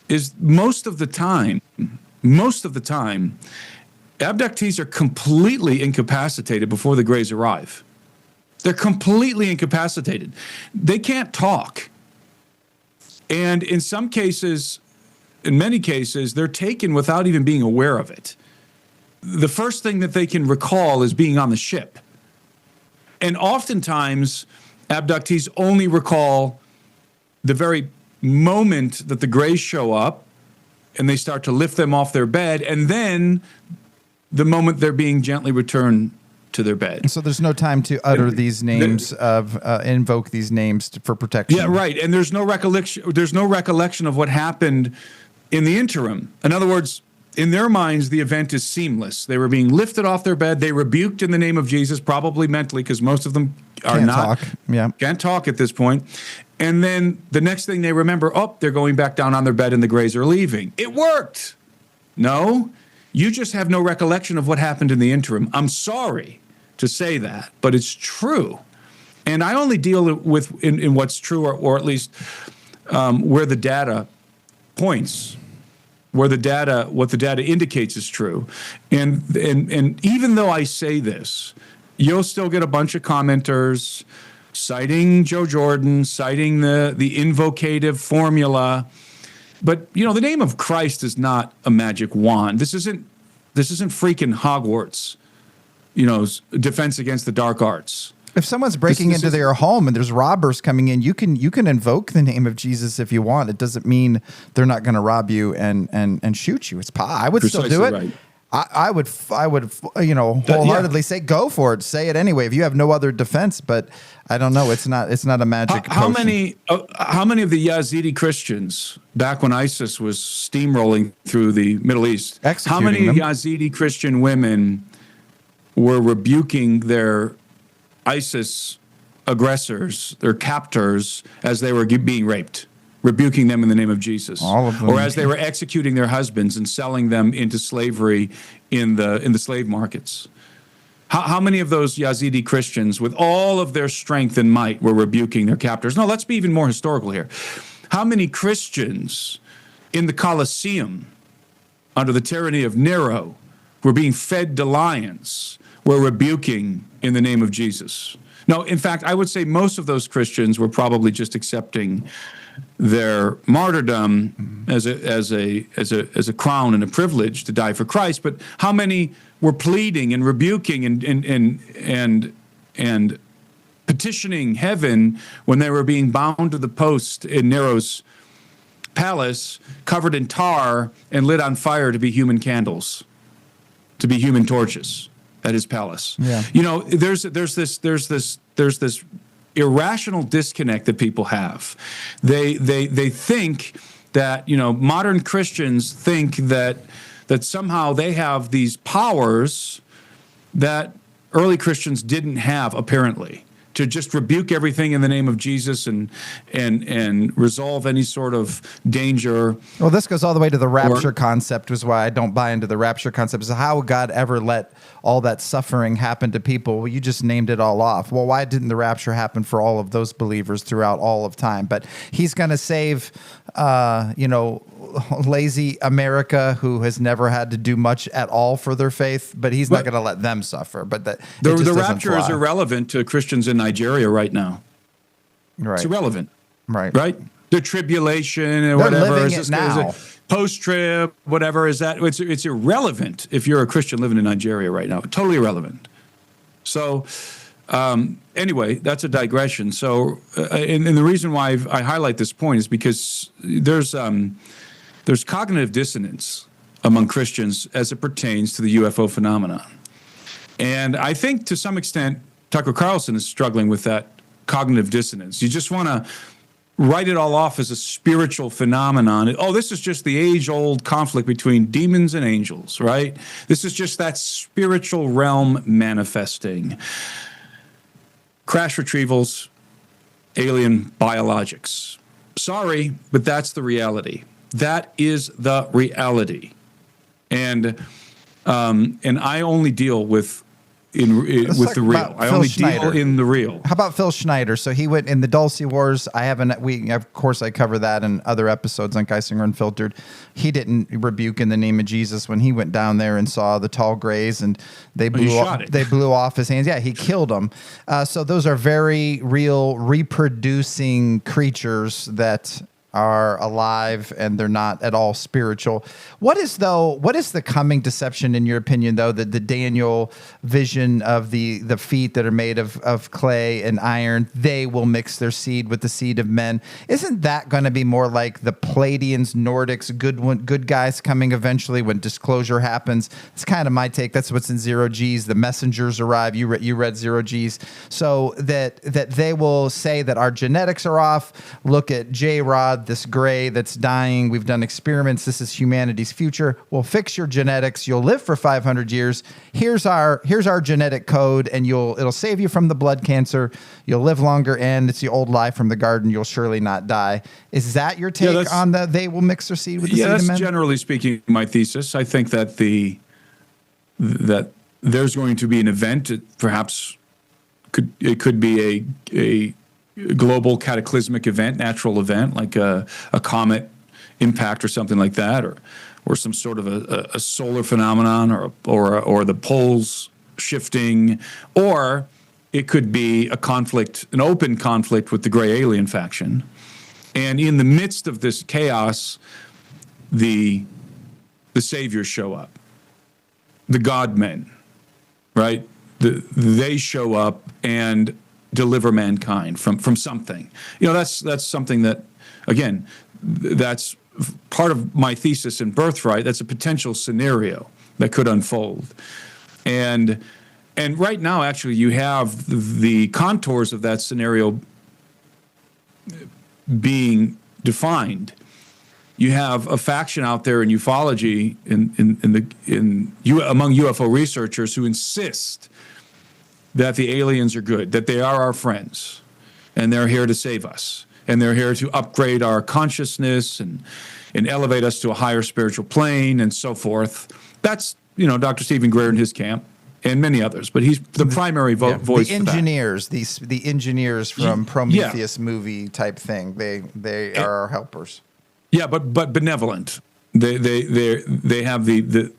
is most of the time, abductees are completely incapacitated before the Greys arrive. They're completely incapacitated. They can't talk. And in some cases, in many cases, they're taken without even being aware of it. The first thing that they can recall is being on the ship. And oftentimes, abductees only recall the very moment that the Greys show up and they start to lift them off their bed, and then the moment they're being gently returned to their bed. So there's no time to utter these names invoke these names for protection. Yeah, right. And there's no recollection of what happened in the interim. In other words, in their minds, the event is seamless. They were being lifted off their bed. They rebuked in the name of Jesus, probably mentally, because most of them can't talk at this point. And then the next thing they remember, they're going back down on their bed and the Greys are leaving. It worked. No, you just have no recollection of what happened in the interim. I'm sorry to say that, but it's true. And I only deal with in what's true, or at least where the data points, what the data indicates is true. And even though I say this, you'll still get a bunch of commenters citing Joe Jordan, citing the invocative formula. But, the name of Christ is not a magic wand. This isn't freaking Hogwarts, defense against the dark arts. If someone's breaking into their home and there's robbers coming in, you can invoke the name of Jesus if you want. It doesn't mean they're not going to rob you and shoot you. I would still do it. Right. I would, wholeheartedly say go for it. Say it anyway if you have no other defense. But I don't know. It's not a magic. How potion. how many of the Yazidi Christians back when ISIS was steamrolling through the Middle East? How many Executing them. Yazidi Christian women were rebuking their ISIS aggressors, their captors, as they were being raped? Rebuking them in the name of Jesus, All of them. or as they were executing their husbands and selling them into slavery in the slave markets. How many of those Yazidi Christians, with all of their strength and might, were rebuking their captors? No, let's be even more historical here. How many Christians in the Colosseum, under the tyranny of Nero, who were being fed to lions, were rebuking in the name of Jesus? No, in fact, I would say most of those Christians were probably just accepting their martyrdom as a crown and a privilege to die for Christ. But how many were pleading and rebuking and petitioning heaven when they were being bound to the post in Nero's palace, covered in tar and lit on fire to be human candles, to be human torches at his palace? Yeah. There's this irrational disconnect that people have. They think that, modern Christians think that somehow they have these powers that early Christians didn't have, apparently, to just rebuke everything in the name of Jesus and resolve any sort of danger. Well, this goes all the way to the rapture concept, is why I don't buy into the rapture concept. Is how would God ever let all that suffering happen to people? Well, you just named it all off. Well, why didn't the rapture happen for all of those believers throughout all of time? But he's going to save, lazy America, who has never had to do much at all for their faith, but he's not going to let them suffer. But the rapture is irrelevant to Christians in Nigeria right now. Right. It's irrelevant. Right. The tribulation and They're whatever living is it now. Post-trib, whatever is that? It's irrelevant if you're a Christian living in Nigeria right now. Totally irrelevant. So, anyway, that's a digression. So, and the reason why I highlight this point is because there's cognitive dissonance among Christians as it pertains to the UFO phenomenon. And I think to some extent, Tucker Carlson is struggling with that cognitive dissonance. You just want to write it all off as a spiritual phenomenon. Oh, this is just the age-old conflict between demons and angels, right? This is just that spiritual realm manifesting. Crash retrievals, alien biologics. Sorry, but that's the reality. That is the reality. And I only deal with the real. I only deal in the real. How about Phil Schneider? So he went in the Dulce Wars. Of course, I cover that in other episodes on Geisinger Unfiltered. He didn't rebuke in the name of Jesus when he went down there and saw the tall grays and they blew off his hands. Yeah, he killed them. So those are very real, reproducing creatures that are alive, and they're not at all spiritual. What is the coming deception in your opinion, though, that the Daniel vision of the feet that are made of clay and iron, they will mix their seed with the seed of men? Isn't that going to be more like the Palladians, Nordics, good guys coming eventually when disclosure happens? It's kind of my take. That's what's in Zero G's. The messengers arrive. You read Zero G's. So that they will say that our genetics are off. Look at J-Rod, this gray that's dying. We've done experiments. This is humanity's future. We'll fix your genetics. You'll live for 500 years. Here's our genetic code, and it'll save you from the blood cancer. You'll live longer, and it's the old lie from the garden. You'll surely not die. Is that your take on they will mix their seed with the seed of men? That's generally speaking my thesis. I think that that there's going to be an event. Perhaps it could be a global cataclysmic event, natural event, like a comet impact or something like that, or some sort of a solar phenomenon, or the poles shifting, or it could be a conflict, an open conflict with the gray alien faction. And in the midst of this chaos, the saviors show up, the God men, right? They show up and deliver mankind from something. That's something that, again, that's part of my thesis in Birthright. That's a potential scenario that could unfold. And right now, actually, you have the contours of that scenario being defined. You have a faction out there in ufology, among UFO researchers, who insist that the aliens are good, that they are our friends, and they're here to save us, and they're here to upgrade our consciousness and elevate us to a higher spiritual plane and so forth. That's, Dr. Stephen Greer and his camp, and many others, but he's the primary voice. The engineers, the engineers from Prometheus movie type thing. They are our helpers. Yeah, but benevolent. They have the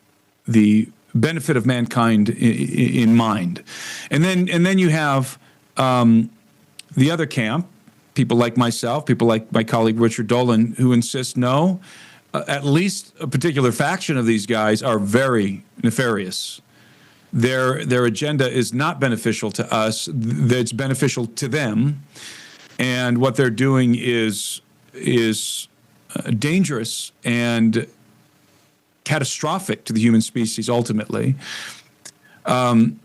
benefit of mankind in mind, and then you have the other camp, people like myself, people like my colleague Richard Dolan, who insist no, at least a particular faction of these guys are very nefarious. Their agenda is not beneficial to us; it's beneficial to them, and what they're doing is dangerous and catastrophic to the human species ultimately. And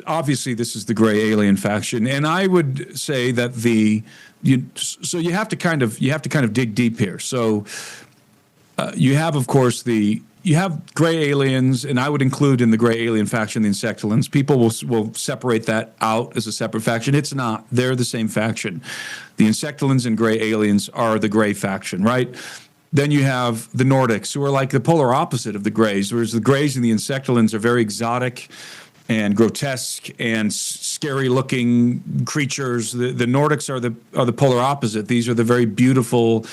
obviously, this is the gray alien faction, and I would say that so you have to kind of dig deep here. So you have, of course, you have gray aliens, and I would include in the gray alien faction the Insectolans. People will separate that out as a separate faction. It's not. They're the same faction. The Insectolans and gray aliens are the gray faction, right? Then you have the Nordics, who are like the polar opposite of the grays, whereas the grays and the Insectolans are very exotic and grotesque and scary-looking creatures. The Nordics are the polar opposite. These are the very beautiful,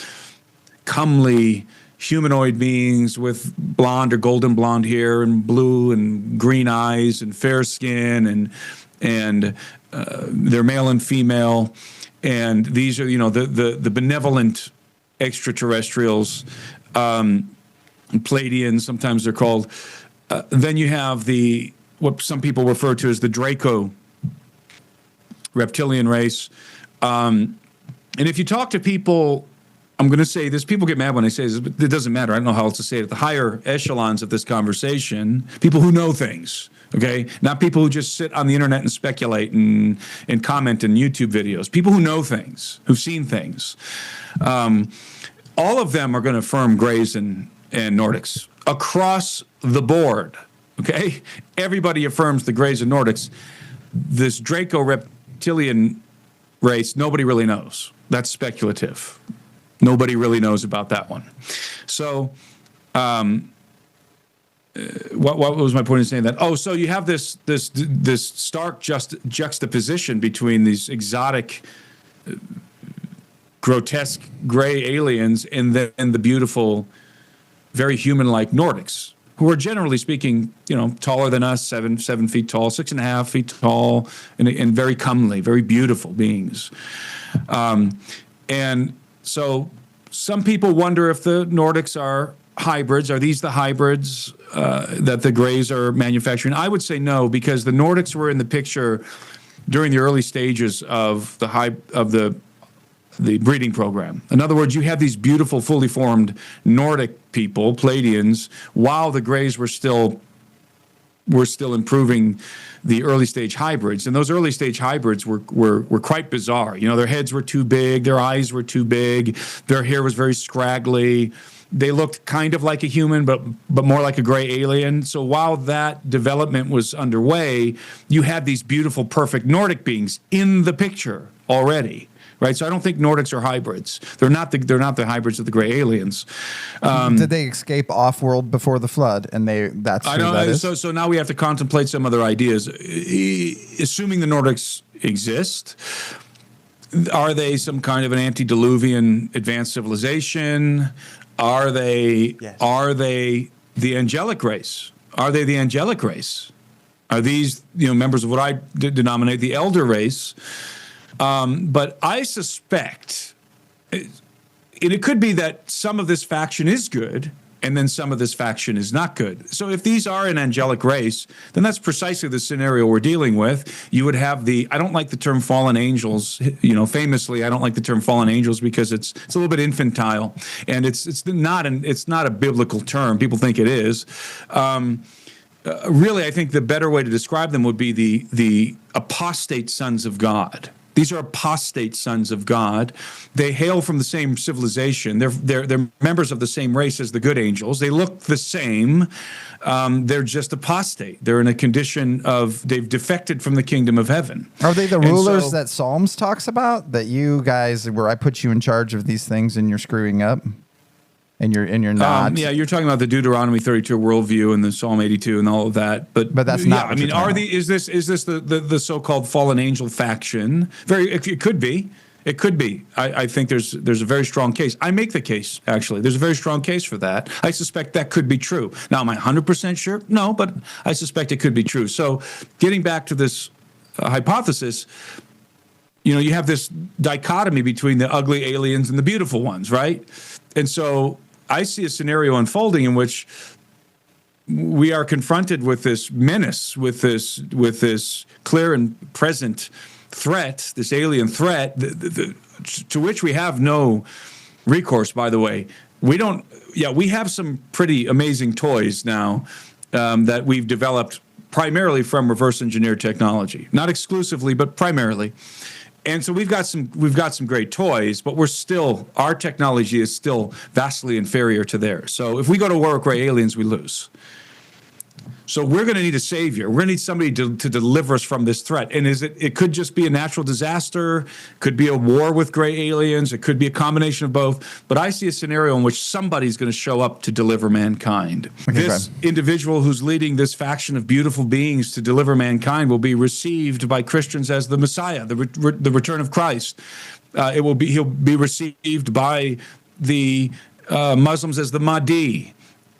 comely humanoid beings with blonde or golden blonde hair and blue and green eyes and fair skin, and they're male and female, and these are the benevolent extraterrestrials, Pleiadians, sometimes they're called. Then you have what some people refer to as the Draco reptilian race, and if you talk to people, I'm going to say this, people get mad when I say this, but it doesn't matter. I don't know how else to say it. The higher echelons of this conversation, people who know things, okay? Not people who just sit on the internet and speculate and comment in YouTube videos. People who know things, who've seen things. All of them are going to affirm Greys and Nordics across the board, okay? Everybody affirms the Greys and Nordics. This Draco reptilian race, nobody really knows. That's speculative. Nobody really knows about that one. So, what was my point in saying that? Oh, so you have this stark juxtaposition between these exotic, grotesque gray aliens and then the beautiful, very human-like Nordics, who are generally speaking, taller than us, 7 feet tall, 6.5 feet tall, and very comely, very beautiful beings. And so some people wonder if the Nordics are hybrids. Are these the hybrids that the Greys are manufacturing? I would say no, because the Nordics were in the picture during the early stages of the breeding program. In other words, you had these beautiful, fully formed Nordic people, Pleiadians, while the Greys were still improving the early stage hybrids. And those early stage hybrids were quite bizarre. Their heads were too big, their eyes were too big, their hair was very scraggly. They looked kind of like a human, but more like a gray alien. So while that development was underway, you had these beautiful, perfect Nordic beings in the picture already. Right, so I don't think Nordics are hybrids. They're not the hybrids of the gray aliens. Did they escape off-world before the flood? And that's who that is? So now we have to contemplate some other ideas. Assuming the Nordics exist, are they some kind of an antediluvian advanced civilization? Are they the angelic race? Are they the angelic race? Are these members of what I denominate the elder race? But I suspect, and it could be that some of this faction is good, and then some of this faction is not good. So if these are an angelic race, then that's precisely the scenario we're dealing with. You would have I don't like the term fallen angels, famously, I don't like the term fallen angels because it's a little bit infantile, and it's not a biblical term. People think it is. Really, I think the better way to describe them would be the apostate sons of God. These are apostate sons of God. They hail from the same civilization. They're members of the same race as the good angels. They look the same. They're just apostate. They're in a condition of they've defected from the kingdom of heaven. Are they the rulers that Psalms talks about? That you guys, where I put you in charge of these things and you're screwing up? And you're not. Yeah, you're talking about the Deuteronomy 32 worldview and the Psalm 82 and all of that. But that's not. Yeah, I mean, is this the so-called fallen angel faction? It could be. It could be. I think there's a very strong case. I make the case, actually. There's a very strong case for that. I suspect that could be true. Now, am I 100% sure? No, but I suspect it could be true. So, getting back to this hypothesis, you have this dichotomy between the ugly aliens and the beautiful ones, right? And so I see a scenario unfolding in which we are confronted with this menace, with this clear and present threat, this alien threat, to which we have no recourse. By the way, we have some pretty amazing toys now that we've developed primarily from reverse engineered technology, not exclusively, but primarily. And so we've got some great toys, but our technology is still vastly inferior to theirs. So if we go to war with gray aliens, we lose. So we're going to need a savior. We're going to need somebody to deliver us from this threat. And it could just be a natural disaster, could be a war with gray aliens, it could be a combination of both. But I see a scenario in which somebody's going to show up to deliver mankind. Okay, this individual who's leading this faction of beautiful beings to deliver mankind will be received by Christians as the Messiah, the return of Christ. He'll be received by the Muslims as the Mahdi.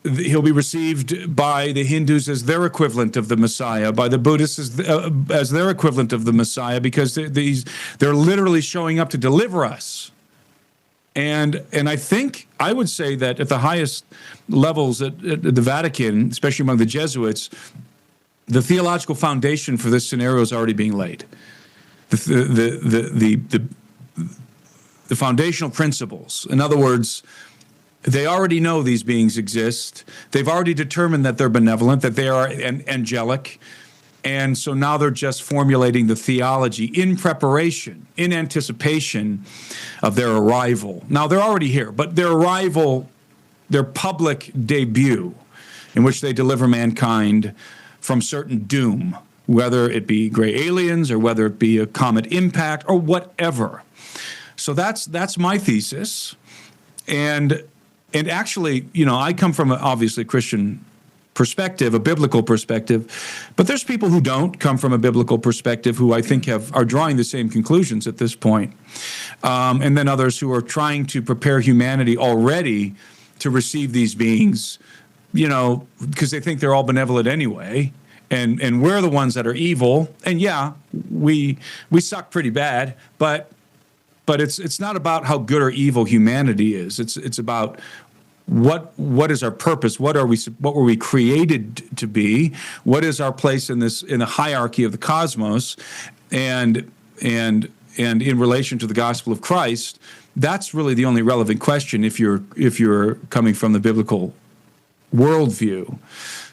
He'll be received by the Hindus as their equivalent of the Messiah, by the Buddhists as their equivalent of the Messiah, because they're literally showing up to deliver us. And I would say that at the highest levels at the Vatican, especially among the Jesuits, the theological foundation for this scenario is already being laid. The foundational principles, in other words, they already know these beings exist. They've already determined that they're benevolent, that they are angelic. And so now they're just formulating the theology in preparation, in anticipation of their arrival. Now, they're already here, but their arrival, their public debut, in which they deliver mankind from certain doom, whether it be gray aliens or whether it be a comet impact or whatever. So that's my thesis. And actually, I come from obviously a Christian perspective, a biblical perspective, but there's people who don't come from a biblical perspective who I think are drawing the same conclusions at this point. And then others who are trying to prepare humanity already to receive these beings, because they think they're all benevolent anyway. And we're the ones that are evil. And yeah, we suck pretty bad, but it's not about how good or evil humanity is. It's about what is our purpose? What were we created to be? What is our place in the hierarchy of the cosmos? And in relation to the gospel of Christ, that's really the only relevant question if you're coming from the biblical worldview.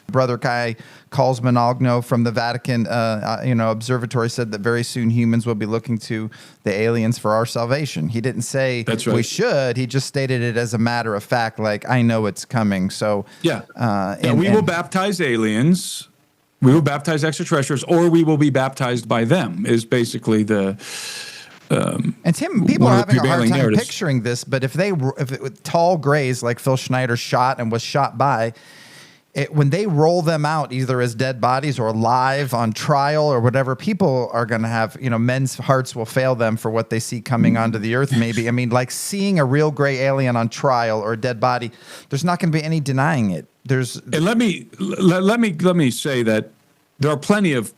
Brother Kai Cosmogno from the Vatican, Observatory said that very soon humans will be looking to the aliens for our salvation. He didn't say that's right. We should. He just stated it as a matter of fact, like, I know it's coming. So yeah, we will baptize aliens. We will baptize extraterrestrials, or we will be baptized by them. Is basically the. And Tim, people are having a hard time picturing this, but if tall grays like Phil Schneider shot and was shot by. When they roll them out, either as dead bodies or live on trial or whatever, people are going to have, men's hearts will fail them for what they see coming onto the earth. Maybe, I mean, like seeing a real gray alien on trial or a dead body, there's not going to be any denying it. And let me say that there are plenty of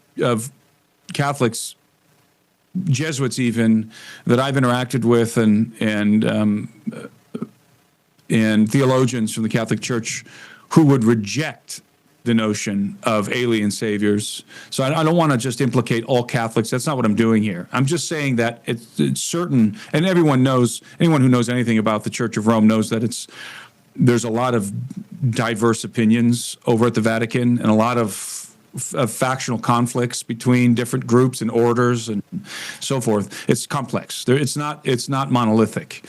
Catholics, Jesuits even, that I've interacted with and and theologians from the Catholic Church who would reject the notion of alien saviors. So I don't want to just implicate all Catholics. That's not what I'm doing here. I'm just saying that it's certain, and everyone knows, anyone who knows anything about the Church of Rome knows that there's a lot of diverse opinions over at the Vatican, and a lot of factional conflicts between different groups and orders and so forth. It's complex. It's not monolithic.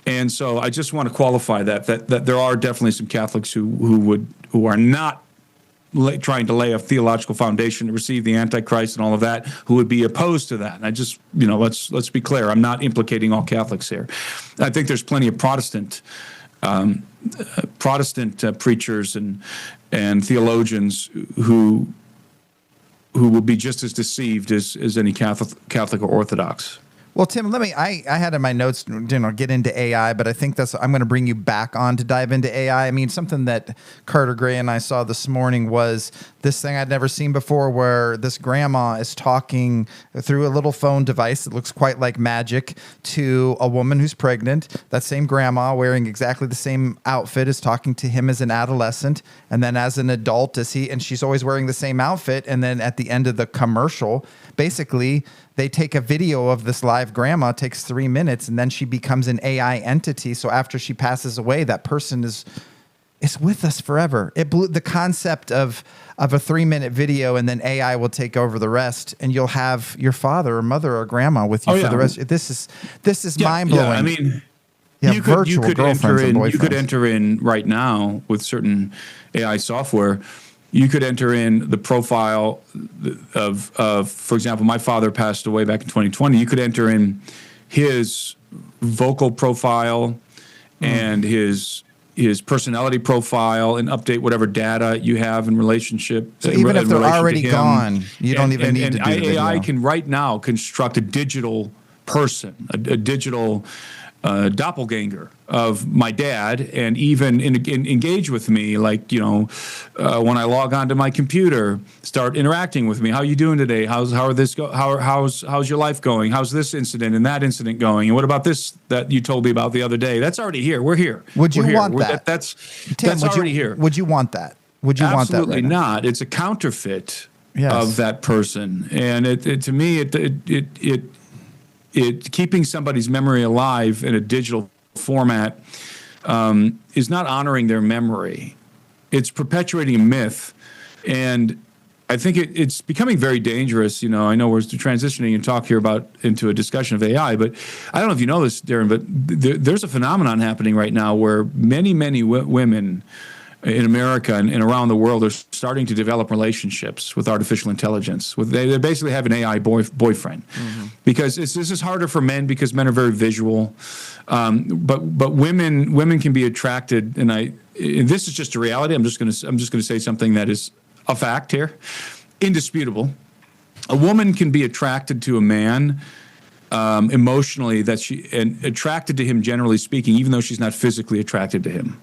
And so I just want to qualify that there are definitely some Catholics who are not trying to lay a theological foundation to receive the Antichrist and all of that, who would be opposed to that. And I just, let's be clear. I'm not implicating all Catholics here. I think there's plenty of Protestant preachers and theologians who will be just as deceived as any Catholic or Orthodox. Well, Tim, I had in my notes, get into AI, but I think I'm going to bring you back on to dive into AI. I mean, something that Carter Gray and I saw this morning was this thing I'd never seen before, where this grandma is talking through a little phone device that looks quite like magic to a woman who's pregnant. That same grandma wearing exactly the same outfit is talking to him as an adolescent. And then as an adult, and she's always wearing the same outfit. And then at the end of the commercial, basically, they take a video of this live grandma, it takes 3 minutes, and then she becomes an AI entity. So after she passes away, that person is with us forever. It blew the concept of a 3-minute video, and then AI will take over the rest, and you'll have your father or mother or grandma with you for the rest. This is mind blowing. Yeah, I mean, you could enter in right now with certain AI software. You could enter in the profile of, for example, my father passed away back in 2020. You could enter in his vocal profile and his personality profile and update whatever data you have in relationship. So even if they're already gone, you don't even need to do the video. AI can right now construct a digital person, a digital doppelganger of my dad, and even engage with me, like when I log onto my computer, start interacting with me. How are you doing today? How's your life going? How's this incident and that incident going? And what about this that you told me about the other day? That's already here. We're here. Would you want that? That's Tim, already here. Would you want that? Would you want that? Absolutely not. It's a counterfeit of that person, and to me it keeping somebody's memory alive in a digital format is not honoring their memory. It's perpetuating a myth, and I think it's becoming very dangerous. I know we're transitioning and talk here into a discussion of AI, but I don't know if you know this, Darrin, but there's a phenomenon happening right now where many women in America and around the world are starting to develop relationships with artificial intelligence. They basically have an AI boyfriend, because this is harder for men because men are very visual, but women can be attracted, and this is just a reality. I'm just going to say something that is a fact here, indisputable. A woman can be attracted to a man emotionally, and attracted to him, generally speaking, even though she's not physically attracted to him.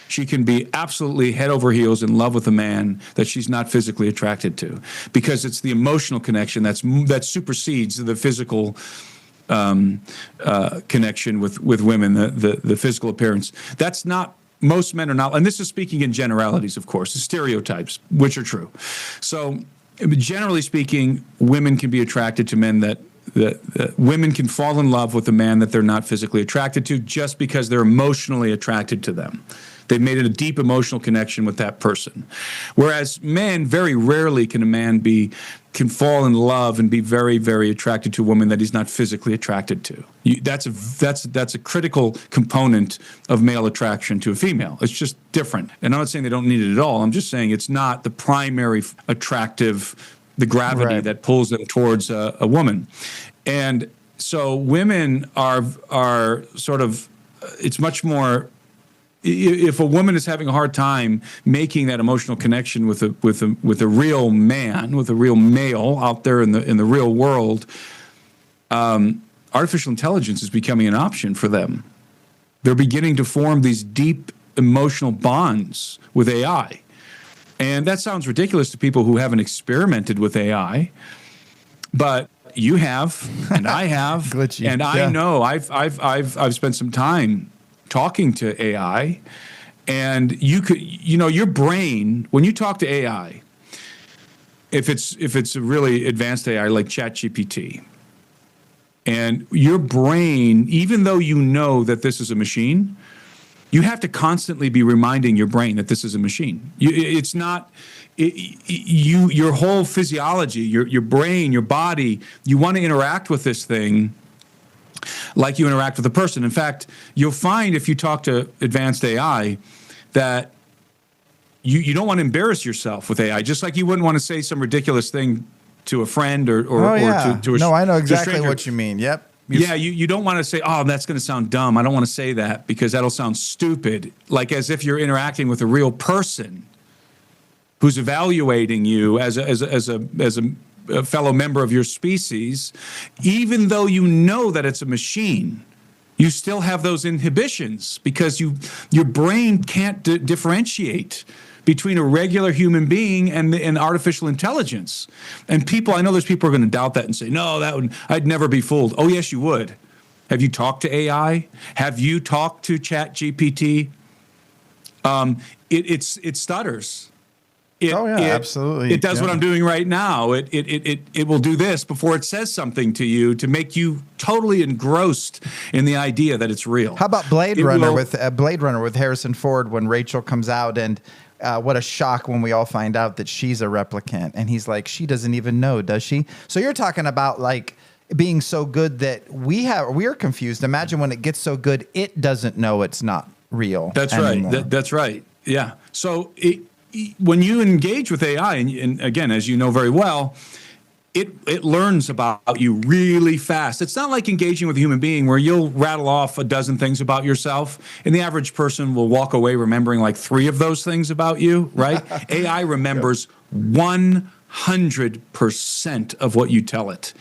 She can be absolutely head over heels in love with a man that she's not physically attracted to, because it's the emotional connection that supersedes the physical connection with women, the physical appearance. That's not, most men are not, and this is speaking in generalities, of course, stereotypes, which are true. So generally speaking, women can be attracted to men that women can fall in love with a man that they're not physically attracted to just because they're emotionally attracted to them. They've made a deep emotional connection with that person. Whereas men, very rarely can a man can fall in love and be very, very attracted to a woman that he's not physically attracted to. That's a critical component of male attraction to a female. It's just different. And I'm not saying they don't need it at all. I'm just saying it's not the primary attractive, the gravity that pulls them towards a woman. And so women are sort of, it's much more, if a woman is having a hard time making that emotional connection with a real man, with a real male out there in the real world, artificial intelligence is becoming an option for them. They're beginning to form these deep emotional bonds with AI. And that sounds ridiculous to people who haven't experimented with AI, but you have, and I have, Glitchy. and I know I've spent some time talking to AI, and you could, your brain, when you talk to AI, if it's a really advanced AI like ChatGPT, and your brain, even though you know that this is a machine, you have to constantly be reminding your brain that this is a machine. Your whole physiology, your brain, your body, you want to interact with this thing like you interact with a person. In fact, you'll find if you talk to advanced AI that you don't want to embarrass yourself with AI, just like you wouldn't want to say some ridiculous thing to a friend or to a No, I know exactly stranger. what you mean. Yep. You don't want to say, oh, that's going to sound dumb. I don't want to say that because that'll sound stupid. Like as if you're interacting with a real person who's evaluating you as a fellow member of your species, even though you know that it's a machine. You still have those inhibitions because your brain can't differentiate between a regular human being and artificial intelligence. And I know there's people who are going to doubt that and say, no, I'd never be fooled. Oh, yes, you would. Have you talked to AI? Have you talked to ChatGPT? It stutters. Absolutely. It does what I'm doing right now. It will do this before it says something to you to make you totally engrossed in the idea that it's real. How about Blade Runner with Harrison Ford when Rachel comes out and what a shock when we all find out that she's a replicant. And he's like, she doesn't even know, does she? So you're talking about like being so good that we're confused. Imagine when it gets so good, it doesn't know it's not real. That's anymore. right. That's right. Yeah. So when you engage with AI, and again, as you know very well, it learns about you really fast. It's not like engaging with a human being where you'll rattle off a dozen things about yourself, and the average person will walk away remembering like 3 of those things about you, right? AI remembers 100% of what you tell it.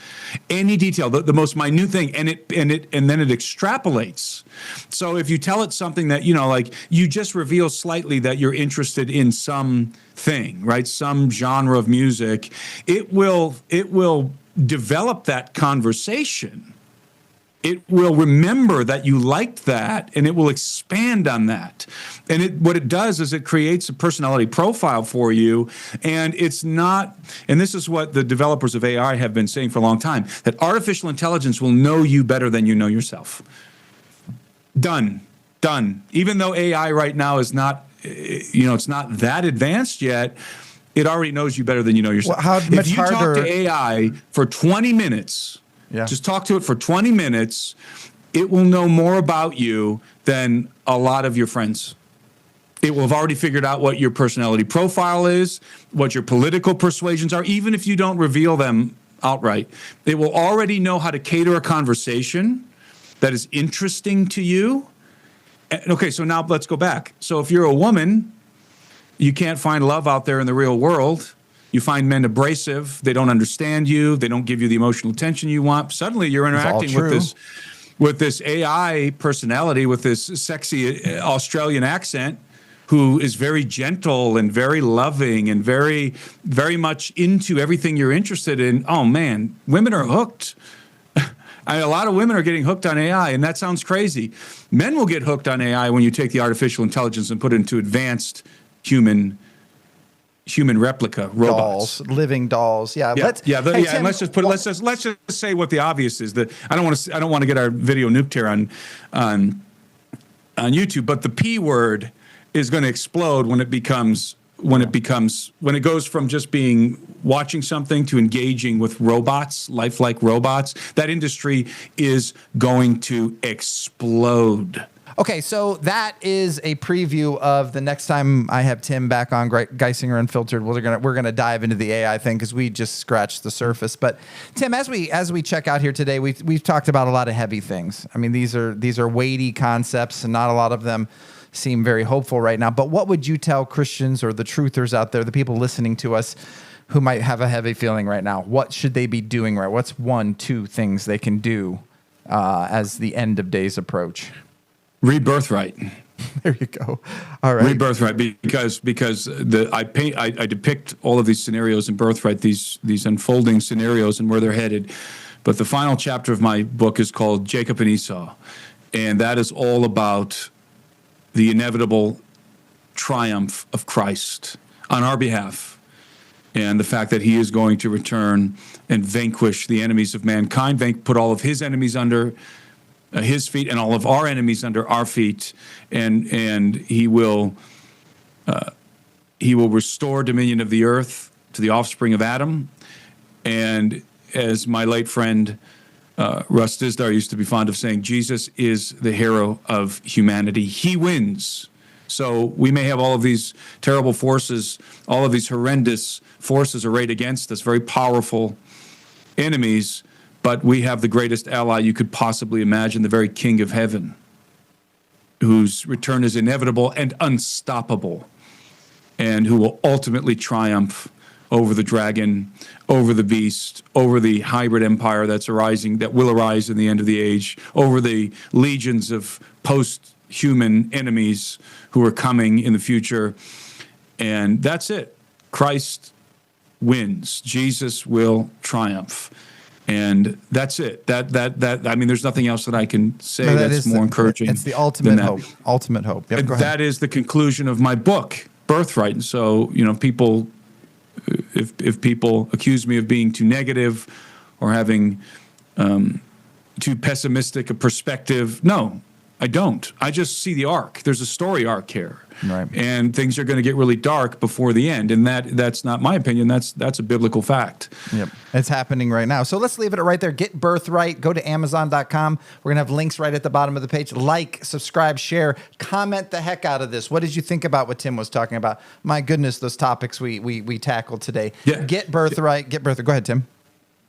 Any detail, the most minute thing, and then it extrapolates. So if you tell it something that, like you just reveal slightly that you're interested in some thing, right? Some genre of music, it will develop that conversation. It will remember that you liked that, and it will expand on that. And what it does is it creates a personality profile for you, and it's not, and this is what the developers of AI have been saying for a long time, that artificial intelligence will know you better than you know yourself. Done. Even though AI right now is not, it's not that advanced yet, it already knows you better than you know yourself. Well, if you talk to AI for 20 minutes, just talk to it for 20 minutes, it will know more about you than a lot of your friends. It will have already figured out what your personality profile is, what your political persuasions are, even if you don't reveal them outright. It will already know how to cater a conversation that is interesting to you. Okay, so now let's go back. So if you're a woman, you can't find love out there in the real world. You find men abrasive. They don't understand you. They don't give you the emotional attention you want. Suddenly you're interacting with this AI personality, with this sexy Australian accent, who is very gentle and very loving and very, very much into everything you're interested in. Oh, man, women are hooked. A lot of women are getting hooked on AI, and that sounds crazy. Men will get hooked on AI when you take the artificial intelligence and put it into advanced human replica robots, living dolls. Yeah. And let's just say what the obvious is. That I don't want to get our video nuked here on YouTube, but the P word is going to explode when it goes from just watching something to engaging with robots, lifelike robots. That industry is going to explode. Okay, so that is a preview of the next time I have Tim back on Geisinger Unfiltered. We're gonna dive into the AI thing because we just scratched the surface. But Tim, as we check out here today, we've talked about a lot of heavy things. I mean, these are weighty concepts, and not a lot of them seem very hopeful right now. But what would you tell Christians or the truthers out there, the people listening to us, who might have a heavy feeling right now? What should they be doing right? What's 1-2 things they can do as the end of days approach? Read Birthright. There you go. All right. Read Birthright because I depict all of these scenarios in Birthright, these unfolding scenarios and where they're headed. But the final chapter of my book is called Jacob and Esau, and that is all about the inevitable triumph of Christ on our behalf, and the fact that he is going to return and vanquish the enemies of mankind, put all of his enemies under his feet and all of our enemies under our feet, and he will restore dominion of the earth to the offspring of Adam. And as my late friend Russ Dizdar used to be fond of saying, Jesus is the hero of humanity. He wins. So we may have all of these terrible forces, all of these horrendous forces arrayed against us, very powerful enemies, but we have the greatest ally you could possibly imagine, the very King of Heaven, whose return is inevitable and unstoppable, and who will ultimately triumph over the dragon, over the beast, over the hybrid empire that will arise in the end of the age, over the legions of post-human enemies who are coming in the future. And that's it. Christ wins. Jesus will triumph. And that's it. I mean, there's nothing else that I can say that's more encouraging. It's the ultimate hope. Ultimate hope. Yep, go ahead. That is the conclusion of my book, Birthright. And so, people, if people accuse me of being too negative or having too pessimistic a perspective, no, I don't. I just see the arc. There's a story arc here. Right. And things are going to get really dark before the end. And that's not my opinion. That's a biblical fact. Yep. It's happening right now. So let's leave it right there. Get Birthright. Go to Amazon.com. We're going to have links right at the bottom of the page. Like, subscribe, share, comment the heck out of this. What did you think about what Tim was talking about? My goodness, those topics we tackled today. Yeah. Get Birthright. Get Birthright. Go ahead, Tim.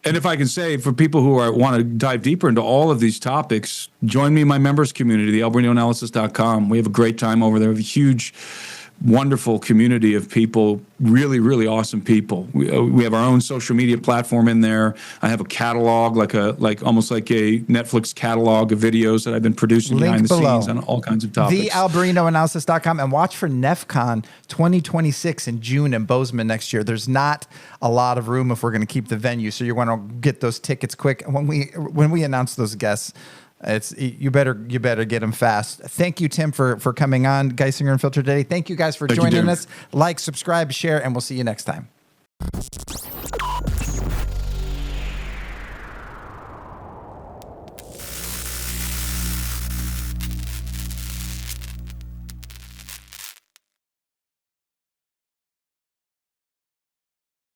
And if I can say, for people who want to dive deeper into all of these topics, join me in my members community, the AlberinoAnalysis.com. We have a great time over there. We have a huge, wonderful community of people, really, really awesome people. We have our own social media platform in there. I have a catalog, almost like a Netflix catalog of videos that I've been producing behind the scenes on all kinds of topics. The AlberinoAnalysis.com, and watch for NEFCON 2026 in June in Bozeman next year. There's not a lot of room if we're going to keep the venue, so you want to get those tickets quick. When we announce those guests, you better get them fast. Thank you, Tim, for coming on Geisinger Unfiltered today. Thank you guys for joining us. Like, subscribe, share, and we'll see you next time.